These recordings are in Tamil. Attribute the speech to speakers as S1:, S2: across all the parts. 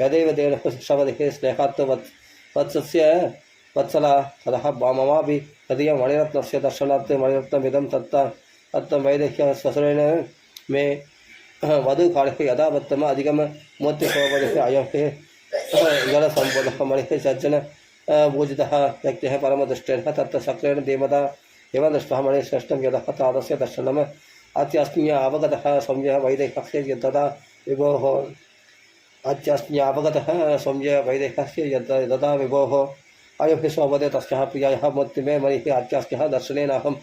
S1: यदेव तेन शिक्षावधिः स्नेहात्वत्सस्य वत्सला ततः ममापि तदीय मणिरत्नस्य दर्शनात् मणिरत्नमिदं तत्तं वैदेह्य स्वसुरेण मे वधुकाले यदा वत्तम अधिकं मूर्तिशोभनिः अयं जलसम्पदः मणिः सज्जन पूजितः व्यक्तिः परमदृष्टेन तत्र सक्रेण देवता एव दृष्टः मणिश्रेष्ठं यतः तादस्य दर्शनम् अत्यस्म्यावगतः संजयः वैदेहस्य तदा विभोः अत्यस्म्यावगतः संजय वैदेहस्य तदा विभोः अयं हि स्वपदे तस्याः प्रियायाः मूर्तिमे मणिः अत्यस्याः दर्शनेनाहं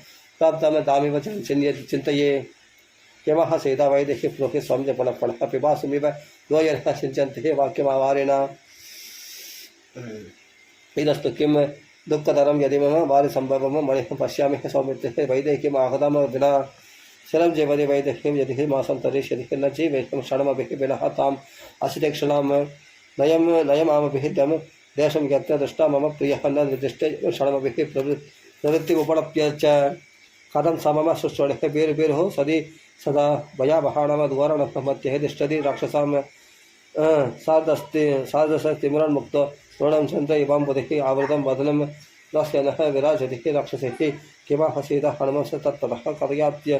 S1: प्राप्तं तामेव चिन्तये किमः सीता वैदेही प्रोहि संजय पुनः पुनः पिबासुमिव द्वयः सिञ्चन्ति वाक्यमावारेण इदस्तु किं दुःखतरं यदि मम बाल्यसम्भवं मणिः पश्यामि सौमित्रिः वैदेहीम् आहतं विना शरं जीवति वैदेहीं यदि मासं तरिष्यति न जीवेहं क्षणमपि विनः ताम् अशितेक्षणां नयमामभिः तं देशं यत्र दृष्टा मम प्रियः न निर्दिष्टे क्षणमपि प्रवृत्तिमुपलप्य च कथं स मम शुश्रूणिः वीर्भिर्ः सदा भयावहाणं द्वारणं मध्ये तिष्ठति राक्षसां सार्धस्तिमिरन्मुक्तो ऋणं चन्द्र इवां बुधिः आवृतं वदनं तस्य नः विराजति राक्षसैः किमः सीता हनुमंस तत्ततः कथयात्य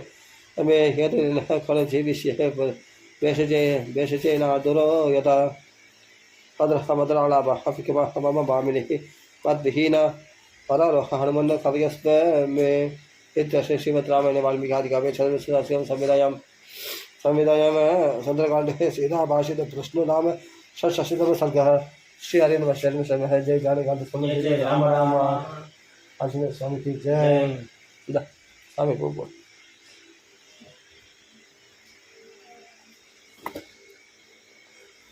S1: मे हेतुनः खलु जीविष्यः वेषजेनादुरो यथा अद्रहमद्रालाभः किमः मम भामिनिः मद्विहीन परारोह हनुमन् कथयस्व मे इत्यस्य श्रीमद्रामायणे वाल्मीकिआदिकाव्ये चतुर्दशसहस्रं संविधायां सुन्दरकाण्डे सीताभाषितप्रश्नो नाम षट्षष्टितमः सर्गः। श्री हरिन् वैष्णव समय जय ज्ञानकांत स्वामी जय राम राम आंजनेय स्वामी की जय। स्वामी को बोल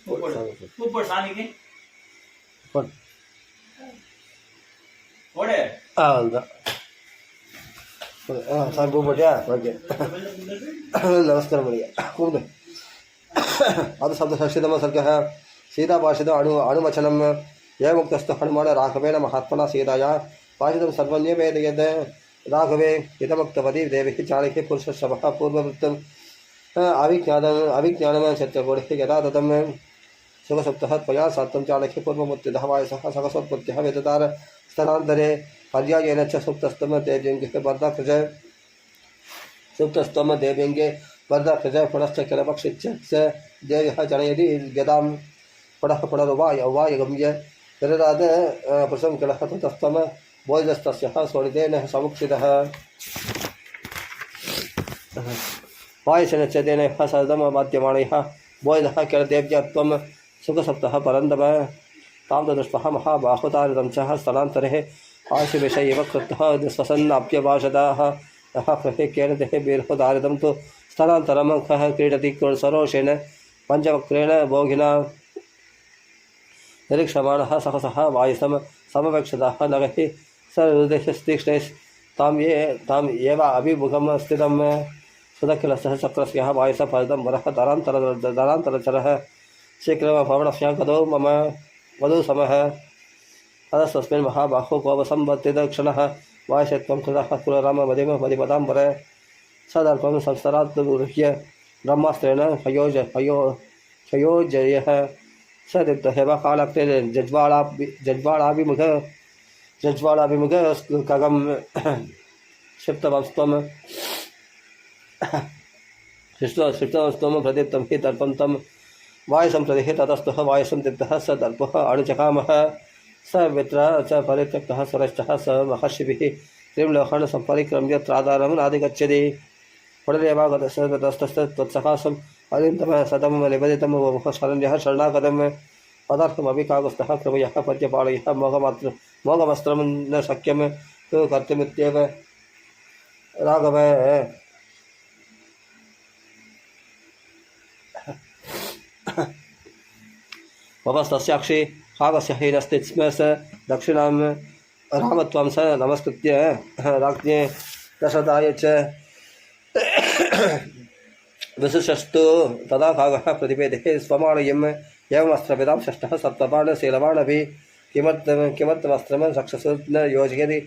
S2: ऊपर स्वामी के
S1: बोल
S2: ओडे
S1: स्वामी को बोलिया ओके नमस्कार बोलिए खूब ಅದು ಶಬ್ದಷಷ್ಟಿತಮ ಸರ್ಗಃ सीताभाषित अणुवचनम यह मुक्तस्तु हनुमान राघवेन महात्मना सीताया भाषितं सर्वन्यवेदयद् राघवे हितमुक्तवती देवी चाणक्य पुरुषशवः पूर्ववृत्तम् अभिज्ञानं सत्यगुणिः यदा दत्तं सुखसुप्तः त्वया सात्वं चाणक्य पूर्वमुत्थितः वायसः सकसोत्पत्त्यः वेदतार स्थलान्तरे पर्यायेन च सुप्तस्त्वं देव्यङ्गे वर्धाकृज सुप्तस्त्वं देव्यङ्गे वर्धाकृज पुनश्च किलपक्षिच्च स देव्यः जनयति यदां पुनः पुनरुवायगम्य विरराद पुरुषं किलः ततस्त्वं बोधस्तस्यः स्वरितेन समुक्षितः वायुसेन च तेन सदमवाद्यमाणैः बोधः किलदेव्य त्वं सुखसप्तः परन्दम तां दृष्ट्वा महाबाहुतारितं च स्थलान्तरे आशुविषयैव कृतः स्वसन्नाप्यभाषदाः यः प्रहेक्येन देहे बीर्होदारितं तु स्थलान्तरं कः क्रीडति सरोषेण पञ्चवक्रेण भोगिना निरीक्षमाणः सहसः वायुसं समवेक्षतः नगैः सर्वदेशस्तीक्ष्णैस्ताम् एव अभिमुखं स्थितं सुदखिलस्य चक्रस्य वायुसः फलितं वरः दरान्तरचरः शीघ्रमभवनस्य गतो मम वधूसमः अधस्तस्मिन् महाबाहो कोपसंवर्तितक्षणः वायुषत्वं कृतः कुलराम मदिपदाम्बर सदर्पं संस्तरात् गृह्य ब्रह्मास्त्रेण हयोजयः सदीप्तहेव कालक्ते जज्वालाभिमुख खगं क्षिप्तवंस्त्वं सृष्टवंस्त्वं प्रदीप्तं हि दर्पं तं वायुसं प्रदिः ततस्तुः वायुसं दीप्तः स दर्पः अणुचकामः स वित्र च परित्यक्तः स्वरश्चः स महर्षिभिः त्रिंलोकान् सम्परिक्रम्य त्रादारं नाधिगच्छति पुनरेवागतस्तस्य त्वत्सकाशम् अरिन्दमः सदं निवेदितं शरण्यः शरणागतं पदार्थमपि कागस्तः कृपयः पद्यपालयः मोघमस्त्रं न शक्यं तु कर्तुमित्येव राघव वपस्तस्याक्षि कागस्य हीनस्ति स्म स दक्षिणां रामत्वं स नमस्कृत्य राज्ञे दशरथाय च विशिष्टस्तु तदा कागः प्रतिपेदे स्वमाणयम् एवमस्त्रपितां षष्ठः सप्तबाणशीलवानपि किमर्थमस्त्रं रक्षसो न योजयति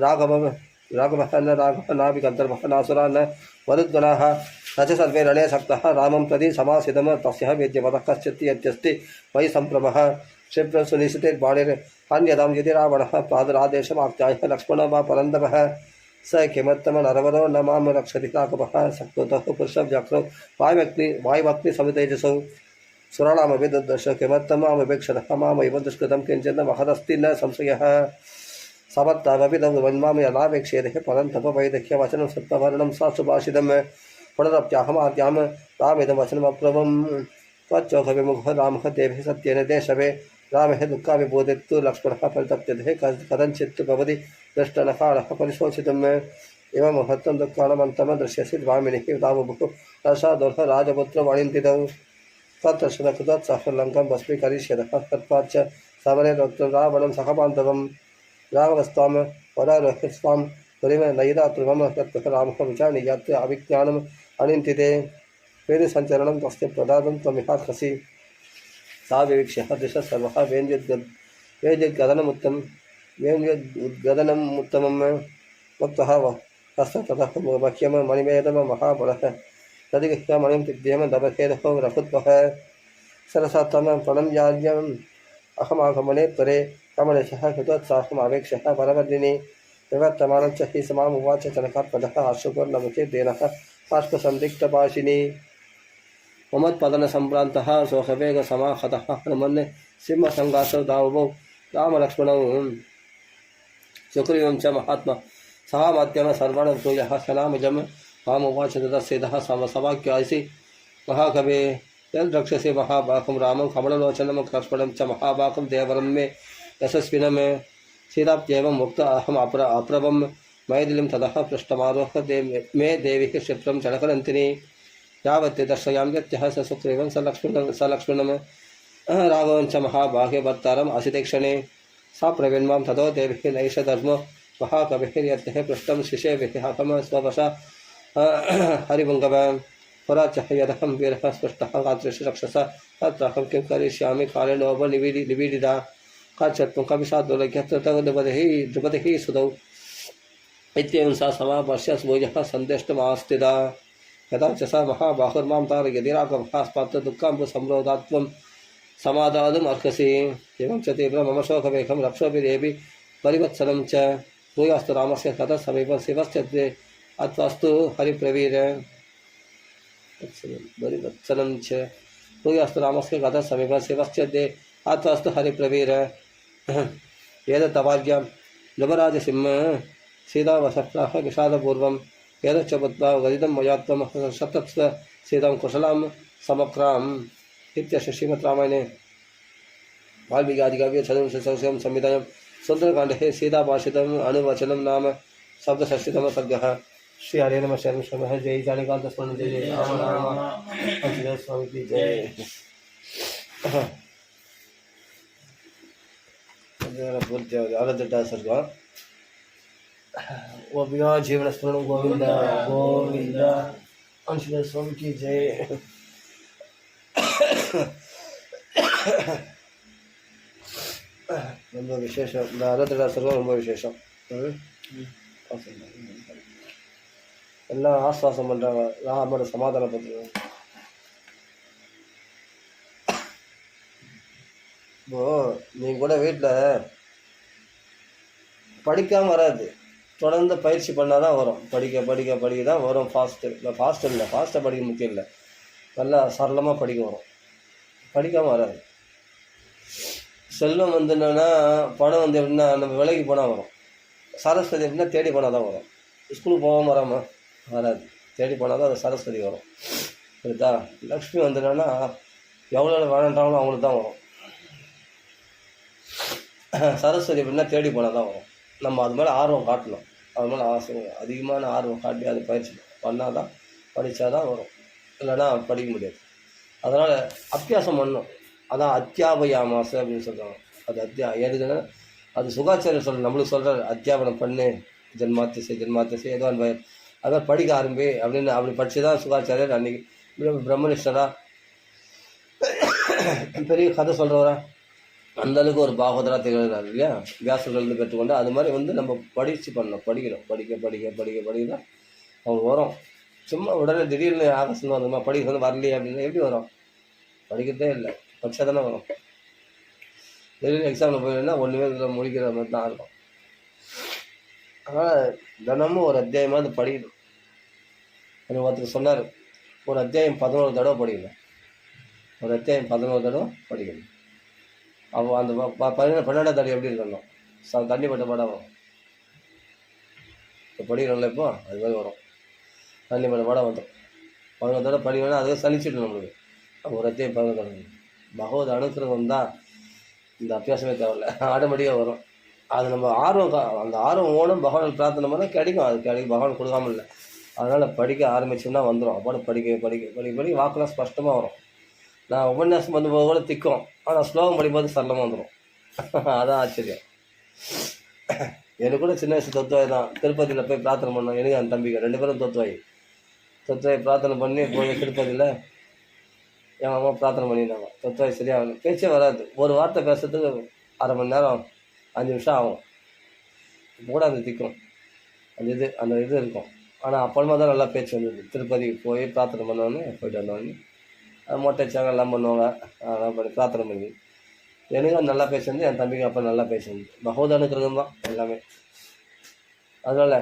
S1: राघवः न राघवः नापि गन्धर्वः नासुरा न वरुद्गणाः न च सर्वे रणे सक्तः रामं प्रति समासितं तस्य वेद्यपदः कश्चित् यत्यस्ति वै सम्भ्रमः क्षिप्रं सुनिश्चितैर्बाणैरन्यतां यदि रावणः प्रादुरादेशमाख्यायः लक्ष्मणो वा परन्दवः स किमत्तमनरवरो न मां रक्षति काकपः सकृतः पुरुषव्याघ्रौ वायुमग्निसमितेजसौ सुराणामपि दुर्दर्श किमत्तमामपेक्षतः मामैव दुष्कृतं किञ्चित् महदस्ति न संशयः समत्तावपि तद्वन्मां यदापेक्ष्यते परन्तपवैदह्यवचनं सत्त्ववर्णं सा सुभाषितं पुनरप्याहमाद्यां रामेदं वचनमब्रवम् त्वच्चोखविमुखः रामः देवः सत्येन देशवे रामः दुःखाविबोधितु लक्ष्मणः परितप्यते कथञ्चित् भवति दृष्टनकालः परिशोषितम् एवं महत्त्वं दुःखानमन्तम् दृश्यसि वामिनिः तावुः रसादोर्ह राजपुत्रवाणिन्तितौ तत्तशनकृतात् सहलङ्कं भस्मीकरिष्यतः तत्पाच्च समरे रावणं सहबान्धवं रावणस्त्वां वरारोहस्त्वां तुरिम नयिदातृमं तत्त्वः रामः विचारणीयात् अभिज्ञानम् अनिन्तिते वेदसञ्चरणं तस्य प्रदातं त्वमिहार्हसि सा विवीक्ष्य दिशः सर्वः वेद्यद्गदनमुत्तमं वक्तः तस्य ततः मह्यं मणिमेदं महाबलः तदिगह्य मणिं दिव्यं दबहेदहो रघुत्वः सरसा तं प्रणम्यार्यम् अहमागमने त्वरे कमलेशः कृतोत्साहमावेक्ष्यः परवर्धिनी विवर्तमानं च हि समामुवाच जनकात्मजः अश्रुपूर्णमुखे देनः बाष्पसन्दिग्धभाषिनी ममत्पदनसम्भ्रान्तः शोकवेगसमाहतः हनुमन् सिंहसङ्घासौ दावुभौ रामलक्ष्मणौ सुग्रीवं च महात्मा सः मध्यम सर्वणभूयः सनामजं मामुवाच तदस्येदः समसवाक्यासि महाकवे यद्रक्षसि महाबाहुं रामं कमललोचनं लक्ष्मणं च महाबाहुं देवरं मे यशस्विनं सीताप्त्येवं मुक्त अहम् अप्रभं मैथिलीं ततः पृष्ठमारोह मे देवी क्षिप्रं चणकनन्तिनी यावत् दर्शयामि यत्यः स सुग्रीवं स लक्ष्मणं राघवं च महाबाह्यभर्तारम् असितेक्षणे सा प्रवीण्मां ततो देवी नैष धर्मो महाकविः यत्यः पृष्ठं शिशेभिः अहं स्ववशा हरिभुङ्गव पराच यदहं वीरः स्पष्टः गात्रेषु रक्षसा तत्राहं किं करिष्यामि कालेनोपनिबीडिता काचत्वं कविशाद्दुर्लभ्यत्र तव द्रुपदिः सुतौ इत्येवं सा समापश्य भुजः सन्देष्टमास्तिदा यदा च स महाबाहुर्मां तारयति राघवः दुःखाम्बुसंरोधात् त्वं समादातुम् अर्हसि एवं च तीव्रं मम शोकवेगं रक्षोऽपि देवि परिवत्सलं च भूयास्तु रामस्य ततः समीपं शिवस्य अत्वास्तु हरिप्रवीर परिवत्सलं च भूयास्तु रामस्य कथः समीपं शिवस्य अत्वास्तु हरिप्रवीर एतत्तवार्यां नवराजसिंह सीतावसप्राह विषादपूर्वं एतच्च बुद्ध्वा गदितं मया त्वं शतत्स्व सीतां कुशलां समक्राम् इत्यस्य श्रीमद्रामायणे वाल्मीकिआदिकाव्ये चतुर्विंशतिसहस्रं संहितायां सुन्दरकाण्डे सीताभाषितम् अनुवचनं नाम शब्दषष्टितमः सर्गः। श्री हरे नमः शरण शरण जय जानिकांत स्मरण जय जय राम राम अंशुदेव स्वामी की जय। आराध्य सर्ग वो बिना जीवन स्मरण गोविंद गोविंद अंशुदेव स्वामी की जय। ரொம்ப விசேஷம் இந்த அறுபத்தெட்டா சர்வம் ரொம்ப விசேஷம். எல்லாம் ஆஸ்வாசம் பண்ணுறாங்க ராமோட சமாதானப்படுத்துறாங்க. இப்போ நீங்கள் கூட வீட்டில் படிக்காமல் வராது, தொடர்ந்து பயிற்சி பண்ணால் தான் வரும். படிக்க படிக்க படிக்க தான் வரும். ஃபாஸ்ட்டு இல்லை, ஃபாஸ்ட்டாக படிக்க முக்கியம் இல்லை, நல்லா சரளமாக படிக்க வரும். படிக்காமல் வராது. செல்வம் வந்து என்னென்னா பணம் வந்து எப்படின்னா நம்ம விலைக்கு போனால் வரும். சரஸ்வதி எப்படின்னா தேடி போனால் தான் வரும். ஸ்கூலுக்கு போகாமல் வராமல் வராது, தேடி போனால் தான் அது சரஸ்வதி வரும். புரியுதா? லக்ஷ்மி வந்துன்னா எவ்வளோ வேணான்றாங்களோ அவங்களுக்கு தான் வரும். சரஸ்வதி எப்படின்னா தேடி போனால் தான் வரும். நம்ம அது மேலே ஆர்வம் காட்டணும். அது மேலே ஆசை அதிகமான ஆர்வம் காட்டி அது பயிற்சி பண்ணால் தான் படித்தா தான் வரும், இல்லைன்னா படிக்க முடியாது. அதனால் அத்தியாசம் பண்ணணும். அதான் அத்தியாபயாமாசை அப்படின்னு சொல்கிறாங்க. அது ஏதுன்னா அது சுகாச்சாரியம் சொல்கிற நம்மளுக்கு சொல்கிற அத்தியாபனம் பண்ணு ஜென்மாத்திசை ஏதோ அன்பயர் அதான் படிக்க ஆரம்பி அப்படின்னு அப்படி படித்து தான் சுகாச்சாரியர் அன்றைக்கி பிரம்மனிஷ்டரா பெரிய கதை சொல்கிறவரா அந்தளவுக்கு ஒரு பாகவதராக திகழ்கிறார் இல்லையா, வியாசர்கள்னு பெற்றுக்கொண்டு. அது மாதிரி வந்து நம்ம படித்து பண்ணணும். படிக்கிறோம், படிக்க படிக்க படிக்க படிக்க தான் அவங்களுக்கு வரும். சும்மா உடனே திடீர்னு ஆகஸ்ட் வந்துமா படிக்கிறது வரலையே அப்படின்னு எப்படி வரும்? படிக்கிறதே இல்லை, படித்தா தானே வரும். திடீர்னு எக்ஸாமில் போயிடுன்னா ஒன்றுமே இதில் முடிக்கிற மாதிரி தான் இருக்கும். அதனால் தினமும் ஒரு அத்தியாயமாக அது படிக்கணும். எனக்கு ஒருத்தர் சொன்னார், ஒரு அத்தியாயம் 11 தடவை படிக்கணும், ஒரு அத்தியாயம் 11 தடவை படிக்கணும். அப்போ அந்த 12 தடவை எப்படி இருக்கணும்? தண்ணி பட்ட படம் வரும். இப்போ படிக்கிறோம்ல, இப்போ அது மாதிரி வரும், தண்ணி பட்ட படம் வந்துடும். 11 தடவை படிக்கணும்னா அதுவே சலிச்சிடும் நம்மளுக்கு. ஒரு அத்தியாயம் 11 தடவை. பகவத் அனுக்கிரகம் தான் இந்த அபியாசமே தேவையில்லை, ஆட்டோமேட்டிக்காக வரும். அது நம்ம ஆர்வம், அந்த ஆர்வம் ஓணும் பகவான் பிரார்த்தனை பண்ணால் கிடைக்கும். அது கிடைக்கும், பகவான் கொடுக்காம இல்லை. அதனால் படிக்க ஆரம்பிச்சோம்னா வந்துடும். அப்போ படிக்க படிக்க படிக்க படிக்க வாக்கெல்லாம் ஸ்பஷ்டமாக வரும். நான் உபன்யாசம் பண்ணும்போது கூட திக்கும், ஆனால் ஸ்லோகம் படிக்கும்போது சரளமாக வந்துடும். அதான் ஆச்சரியம். எனக்கு கூட சின்ன வயசு தத்துவாய் தான். திருப்பதியில் போய் பிரார்த்தனை பண்ணோம், எனக்கு அந்த தம்பிக்கு 2 பேரும் தத்துவாய் பிரார்த்தனை பண்ணி போய் திருப்பதியில் என் அம்மா பிரார்த்தனை பண்ணியிருந்தாங்க. தத்துவாய் சரியாக பேச்சே வராது. ஒரு வார்த்தை பேசுறதுக்கு அரை மணி நேரம் 5 நிமிஷம் ஆகும். இப்போ கூட அந்த திக்கும், அந்த இது இருக்கும். ஆனால் அப்புறமா தான் நல்லா பேச்சு வந்தது. திருப்பதிக்கு போய் பிரார்த்தனை பண்ணோன்னு போயிட்டு வந்தோடனே மொட்டை வச்சாங்க, எல்லாம் பண்ணுவாங்க. அதெல்லாம் பண்ணி பிரார்த்தனை பண்ணி எனக்கும் நல்லா பேசுறது, என் தம்பிக்கு அப்போ நல்லா பேசுறது. பகவத் அனுக்கிரகம் தான் எல்லாமே. அதனால்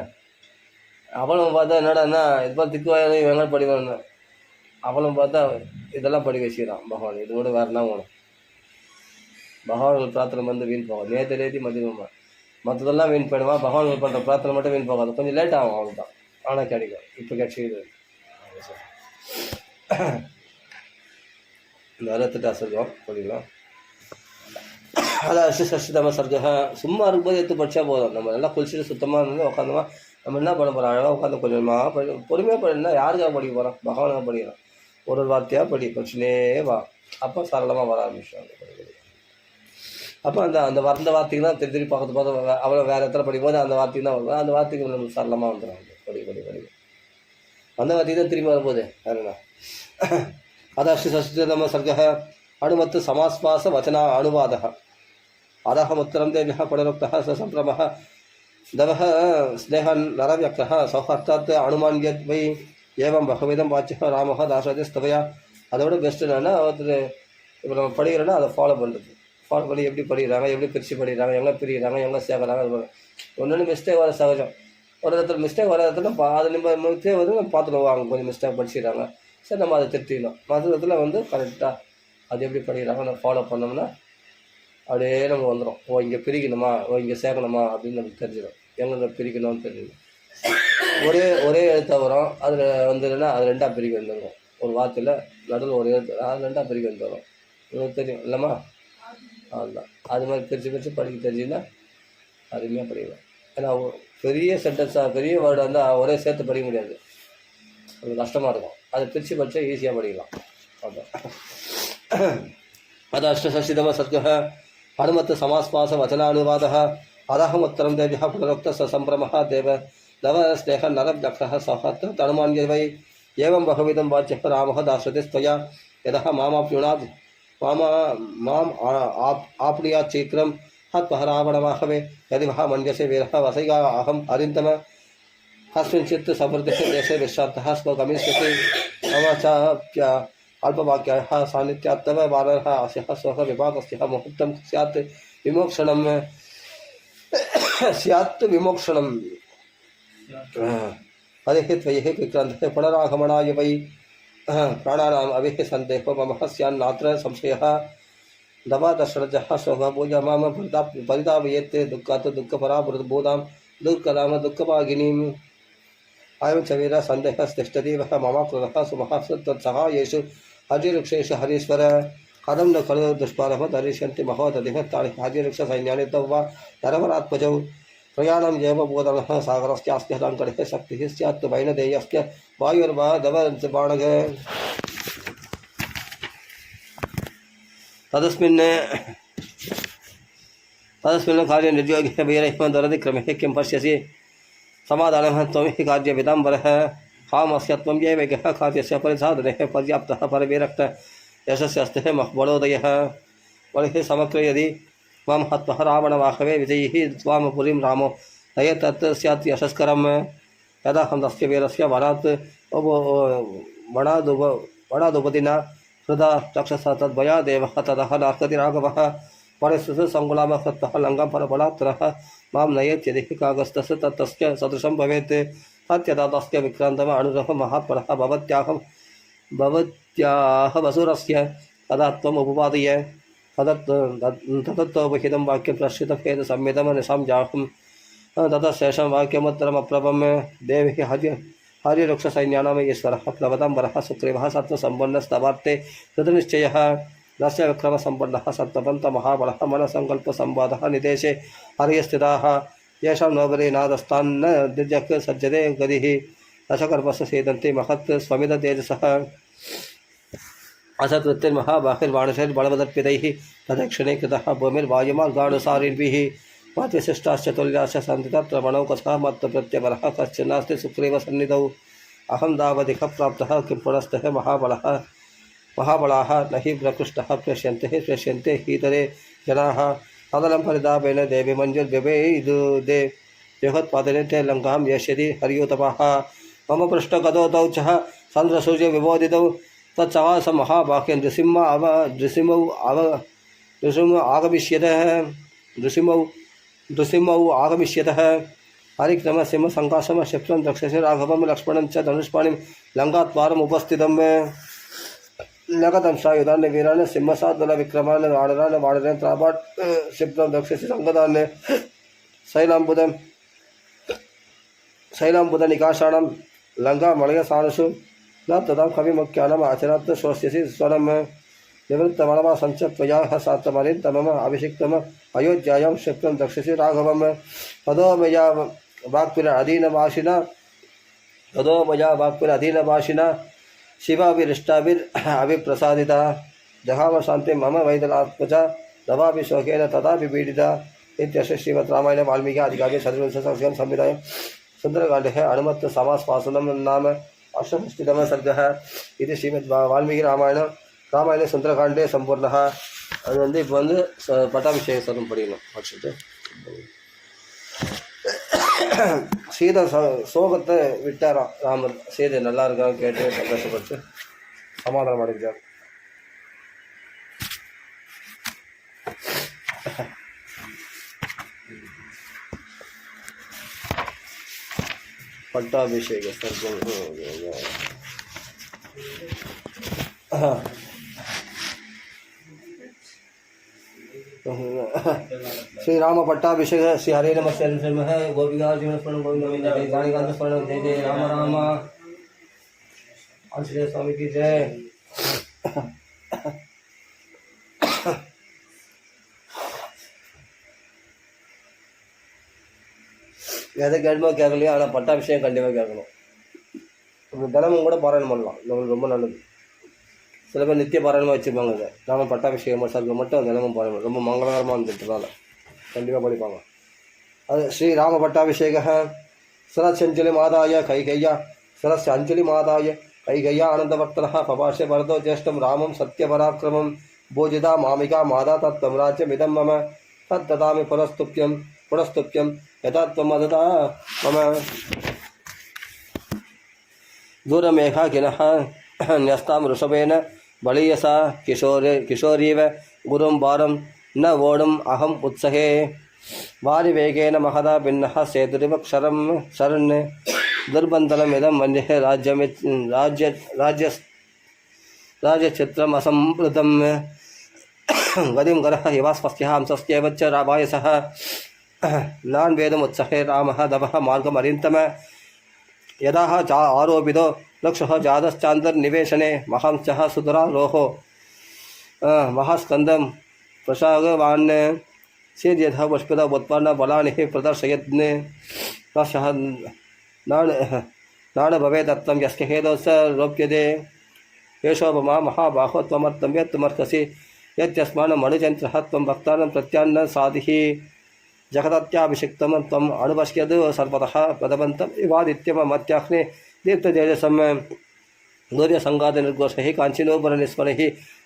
S1: அவளும் பார்த்தா என்னடான்னா இது மாதிரி திக்குவாயும் இவங்க படிவாங்க. அவளும் பார்த்தா இதெல்லாம் படிக்க வச்சுக்கிறான் பகவான். இது கூட வேறுனா வேணும். பகவான்கள் பிரார்த்தனை வந்து வீண் போகாது. நேற்று மதியமாக மற்றதெல்லாம் வீண் போயிடுவான். பகவான்கள் பண்ணுற பிரார்த்தனை மட்டும் வீண் போகாது. கொஞ்சம் லேட் ஆகும், அவனுக்கு தான். ஆனால் கிடைக்கும். இப்போ கிடைச்சிது. இந்த 68 சர்க்கம் படிக்கலாம். அதான் சஷ்டிதம சர்க்கம். சும்மா இருக்கும்போது எடுத்து படித்தா போதும். நம்ம நல்லா குளிச்சுட்டு சுத்தமாக இருந்து உட்காந்தோமா, நம்ம என்ன பண்ண போகிறோம்? அழகாக உட்காந்து கொஞ்சமாக பொறுமையாக படினா யாருக்காக படிக்க போகிறோம்? பகவானாக படிக்கிறோம். ஒரு வார்த்தையாக படி, பிரச்சனையே வா. அப்போ சரளமாக வர ஆரம்பிச்சோம். அப்போ அந்த வார்த்தைக்கு தான் திருப்பி பார்த்து அவ்வளோ வேறு இடத்துல படிக்கும்போது அந்த வார்த்தைக்கு தான் வரும். அந்த வார்த்தைக்கு நம்ம சரளமாக வந்துடும். படி அந்த வார்த்தைக்கு தான் திரும்பி வரும்போது வேறுண்ணா. அதாஷ்டி சஷ்டிதம சர்க்க அணுமத்து சமாஸ்பாச வச்சனா அணுவாத அதஹமுத்திரம் தேவிய புனருக்த சம்பிரம தவ ஸ்னேக நரவியக்த சௌஹர்த்தாத் அனுமான்யத் வை ஏவம் பகவிதம் வாச்சிய ராம தாசரதி ஸ்தவையா. அதோட பெஸ்ட் என்னன்னா, ஒருத்தர் இப்போ நம்ம படிக்கிறோன்னா அதை ஃபாலோ பண்ணி எப்படி படிக்கிறாங்க, எப்படி பிரித்து படிக்கிறாங்க, எங்கே பிரிக்கிறாங்க, எங்கே சேர்க்குறாங்க. அது ஒன்று மிஸ்டேக் வர சகஜம். ஒரு இடத்துல மிஸ்டேக் வர இடத்துல அது நம்ம வந்து நம்ம பார்த்துடுவாங்க. கொஞ்சம் மிஸ்டேக் படிச்சுக்கிறாங்க, சரி நம்ம அதை திருத்திக்கணும். மற்ற இடத்துல வந்து கரெக்டாக அது எப்படி படிக்கிறாங்க நம்ம ஃபாலோ பண்ணோம்னா அப்படியே நம்ம வந்துடும். ஓ இங்கே பிரிக்கணுமா, ஓ இங்கே சேர்க்கணுமா அப்படின்னு நமக்கு தெரிஞ்சிடும். எங்கே பிரிக்கணும்னு தெரிஞ்சிடும். ஒரே எழுத்த வரும். அதில் வந்துடுன்னா அது 2ஆக பிரிக்க வந்துடும். ஒரு வார்த்தையில் நடுவில் ஒரு எழுத்து, அது 2ஆக பிரிக்க வந்துடும். உங்களுக்கு தெரியும் இல்லைம்மா? அதுதான். அது மாதிரி பிரித்து படிக்க தெரிஞ்சுன்னா அருமையாக படிக்கலாம். ஏன்னா பெரிய சென்டென்ஸாக பெரிய வேர்டு வந்து ஒரே சேர்த்து படிக்க முடியாது, அது கஷ்டமாக இருக்கும். அதை பிரித்து படித்தா ஈஸியாக படிக்கலாம். அதுதான். அது அஷ்டசஷ்டிதம சர்க்க ஹனுமத் சமாஸ்பாச வச்சனானுவாத அதஹமுத்திரம் தேவிய புனருக்த சம்பிரம தேவ தவ ஸ்னேக நரவியக்த சௌஹர்த்த தனுமான்ய வை ஏவம் பகவிதம் வாச்சிய ராம தாசரதி ஸ்வயா யதः மாமாப்யுனாத் மாம் ஆப்னியாத் சீக்கிரம் ஹத்பஹராவணமாகவே யதி வஹ மன்யசே வீரः வசைகா அகம் அரிந்தம கஸ்மிஞ்சித் சம்பிரதேசே தேசே விஸ்ராந்தः ஸ்வகமிஷ்யति मम चाप्य अल्पवाक्याः सान्निध्यात् तव वानरः अस्यः स्वः विभागस्यः मुहूर्तं स्यात् विमोक्षणम् हरेः त्वयि विक्रान्तः पुनरागमनाय वै प्राणानाम् अविः सन्देहो मम स्यान्नात्र संशयः दवादशरजः स्वः पूजा माम परितापयेत् दुःखात् दुःखपराबोधां दुःखदाम दुःखभागिनीम् अयं च वीर सन्देहस्तिष्ठति वः मम क्रुधः सुमहासत्तत्सहायेषु हरिवृक्षेषु हरीश्वर कथं न खलु दुष्पारः दरिष्यन्ति महोदधिः तानि हरिवृक्षसैन्यानि तव वा नरवरात्मजौ प्रयाणं एव बोधनः सागरस्यास्ति लङ्कटे शक्तिः स्यात् वैनदेयस्य वायुर्वा दवबाणः तदस्मिन् कार्ये निर्योगे वीरैः दरदिक्रमे किं पश्यसि समाधानः त्वमिह कार्य विदाम्बरः हामस्य त्वं येवैकः कार्यस्य परिसाधने पर्याप्तः परविरक्त यशस्यस्ते बलोदयः बलिः समग्र यदि मां हत्वः रावणवाहवे विजयिः त्वां पुरीं रामो नये तत् स्यात् यशस्करम् यदा हम तस्य वीरस्य वणादुपतिना हृदा चक्षसा तद्वया देवः ततः नार्कति राघवः परिस्थितः सङ्कुलामः सत्तः लङ्कां परबलात्तरः मां नयेत्यधिः कागस्तस्य तत्तस्य सदृशं भवेत् तत्यदा तस्य विक्रान्तः अनुरः महात्मनः भवत्याः वसुरस्य तदा त्वम् उपपादय तदत्तोपहितं वाक्यं प्रश्रितभेदसंहितं निशां जाहं ततः शेषं वाक्यमुत्तरमप्रभं देवी हरिवृक्षसैन्यानाम् ईश्वरः प्लवताम्बरः सुग्रीवः सत्त्वसम्पन्नस्तवार्ते कृतनिश्चयः नस्य विक्रमसम्पन्नः सत्त्वपन्तमहाबलः मनसङ्कल्पसंवादः निदेशे हरिस्थिताः येषां नोबरे नादस्तान्न दिर्जक् सज्जते गतिः दशकर्मस्य सेदन्ते महत् स्वमिततेजसः असकृत्तिर्महाबाहिर्वाणशैर्बलवदर्पितैः प्रदक्षिणे कृतः भूमिर्वायुमार्गानुसारिभिः मद्विशिष्टाश्च तुल्याश्च सन्ति तत्र मनौकथः मत्प्रत्यपरः कश्चिन्नास्ति सुग्रीवसन्निधौ अहं तावदिह प्राप्तः किं पुनस्तः महाबलाः न हि प्रकृष्टः प्रेष्यन्ते हीतरे जनाः अदलं परितापेन देवी मञ्जुर्व्यवेदुदे जगत्पादने ते लङ्कां यस्यति हरियोतपः मम पृष्ठगतौ तौ च चन्द्रसूर्य विबोधितौ तत्सवास महावाक्यं नृसिंहौ आगमिष्यतः हरिक्रमसिंहसङ्काशं क्षिप्रं द्रक्ष्यसे राघवं लक्ष्मणं च धनुष्पाणिं लङ्काद्वारम् उपस्थितं लगतं सायुधान् वीरान् सिंहसाद्बलविक्रमान् वानरान् त्रापाट् क्षिप्रं द्रक्ष्यसे सङ्गतान् शैलाम्बुदनिकाशानां लङ्कामलयसानुषु न तदा कविमुख्यानम् आचरत् स्वस्यसि स्वरं निवृत्तमनवासञ्च त्वया सात्तमनिन्तमम् अभिषिक्तम् अयोध्यायां क्षिप्रं द्रक्ष्यसि राघवं तदो मया वाक्पिरधीनभाषिणा शिवाभिरिष्टाभिप्रसादिता जहाव शान्तिं मम वैदलात्मजा दवापि शोकेन तथापि पीडिता इत्यस्य श्रीमद् रामायणे वाल्मीकि आदिकाव्ये चतुर्विंशतिसहस्रं संहितायां सुन्दरकाण्डे हनुमत् समास्वासनं नाम अष्टषष्टितमः सर्गः इति श्रीमद् वाल्मीकि ராமாயண சுந்தரகாண்டே சம்பூர்ணः அது வந்து இப்போ வந்து பட்டாபிஷேக சதம் படிக்கணும் படிச்சுட்டு சீதை சோகத்தை விட்டாராம் ராமர். சீதை நல்லா இருக்கான்னு கேட்டு சந்தோஷப்பட்டு சமாதானம் அடைஞ்சார். பட்டாபிஷேக சர்க்கம் श्री राम पट्टाभिषेक श्री हरे नमः गोपिका जीवन स्मरण गोविंद गानिकांत स्मरण जय जय राम राम आंजनेय स्वामी की जय. எதை கேட்குமோ கேட்கலையோ ஆனால் பட்டாபிஷேகம் கண்டிப்பாக கேட்கணும். தினமும் கூட பாராயணம் பண்ணலாம், நம்மளுக்கு ரொம்ப நல்லது. சில பேர் நித்திய பாராயணமாக வச்சுருப்பாங்க. இதை நாம பட்டாபிஷேகம் சர்க்கம் மட்டும் தினமும் பாராயணம் ரொம்ப மங்களகரமாக இருந்துட்டுனால கண்டிப்பாக படிப்பாங்க. அது ஸ்ரீ ராம பட்டாபிஷேக सरस्यञ्जलि मादाय कैकेय्या सरस्य अंजलि मादाय कैकेय्या आनंदवर्तनः पपाशे वरदो ज्येष्ठं रामं सत्यपराक्रमं भोजिता मामिका मादा तत्त्वं राज्यमिदं मम तद्ददामि पुनस्तुभ्यं यथा त्वं वदता मम दूरमेघाकिनः न्यस्तां ऋषभेन बलीयसा किशोरीव गुरुं वारं न वोढुम् अहम् उत्सहे वारिवेगेन महदा भिन्नः सेतुरिव शरण्य दुर्बन्धनमिदं मन्ये राज्यचित्रमसंवृतं गतिं गरः इवास्पस्यः हंसस्यैव च रामायसः नान्वेदमुत्सहे रामः दवः मार्गमरिन्तम यदाह आरोपितो लक्षः जातश्चान्तर्निवेशने महांसः सुदुरारोहो महास्कन्दं प्रसागवान् सेद्यथा पुष्पिता उत्पन्न बलानि प्रदर्शयन् तस्यः नाण भवेदत्तं यस्य हेतौ स रोप्यते येषोपमा महाबाहो त्वमर्थं यत्तमर्हसि यत्यस्मान् मणिचन्द्रः त्वं भक्तानां प्रत्यान्न साधिः जगदत्याभिषिक्तं त्वम् अनुपश्यद् सर्वतः प्रदबन्तम् इवादित्यमत्याह्ने दीप्ततेजसं दूर्यसङ्गातनिर्घोषैः काञ्चीनोपरनिस्मरैः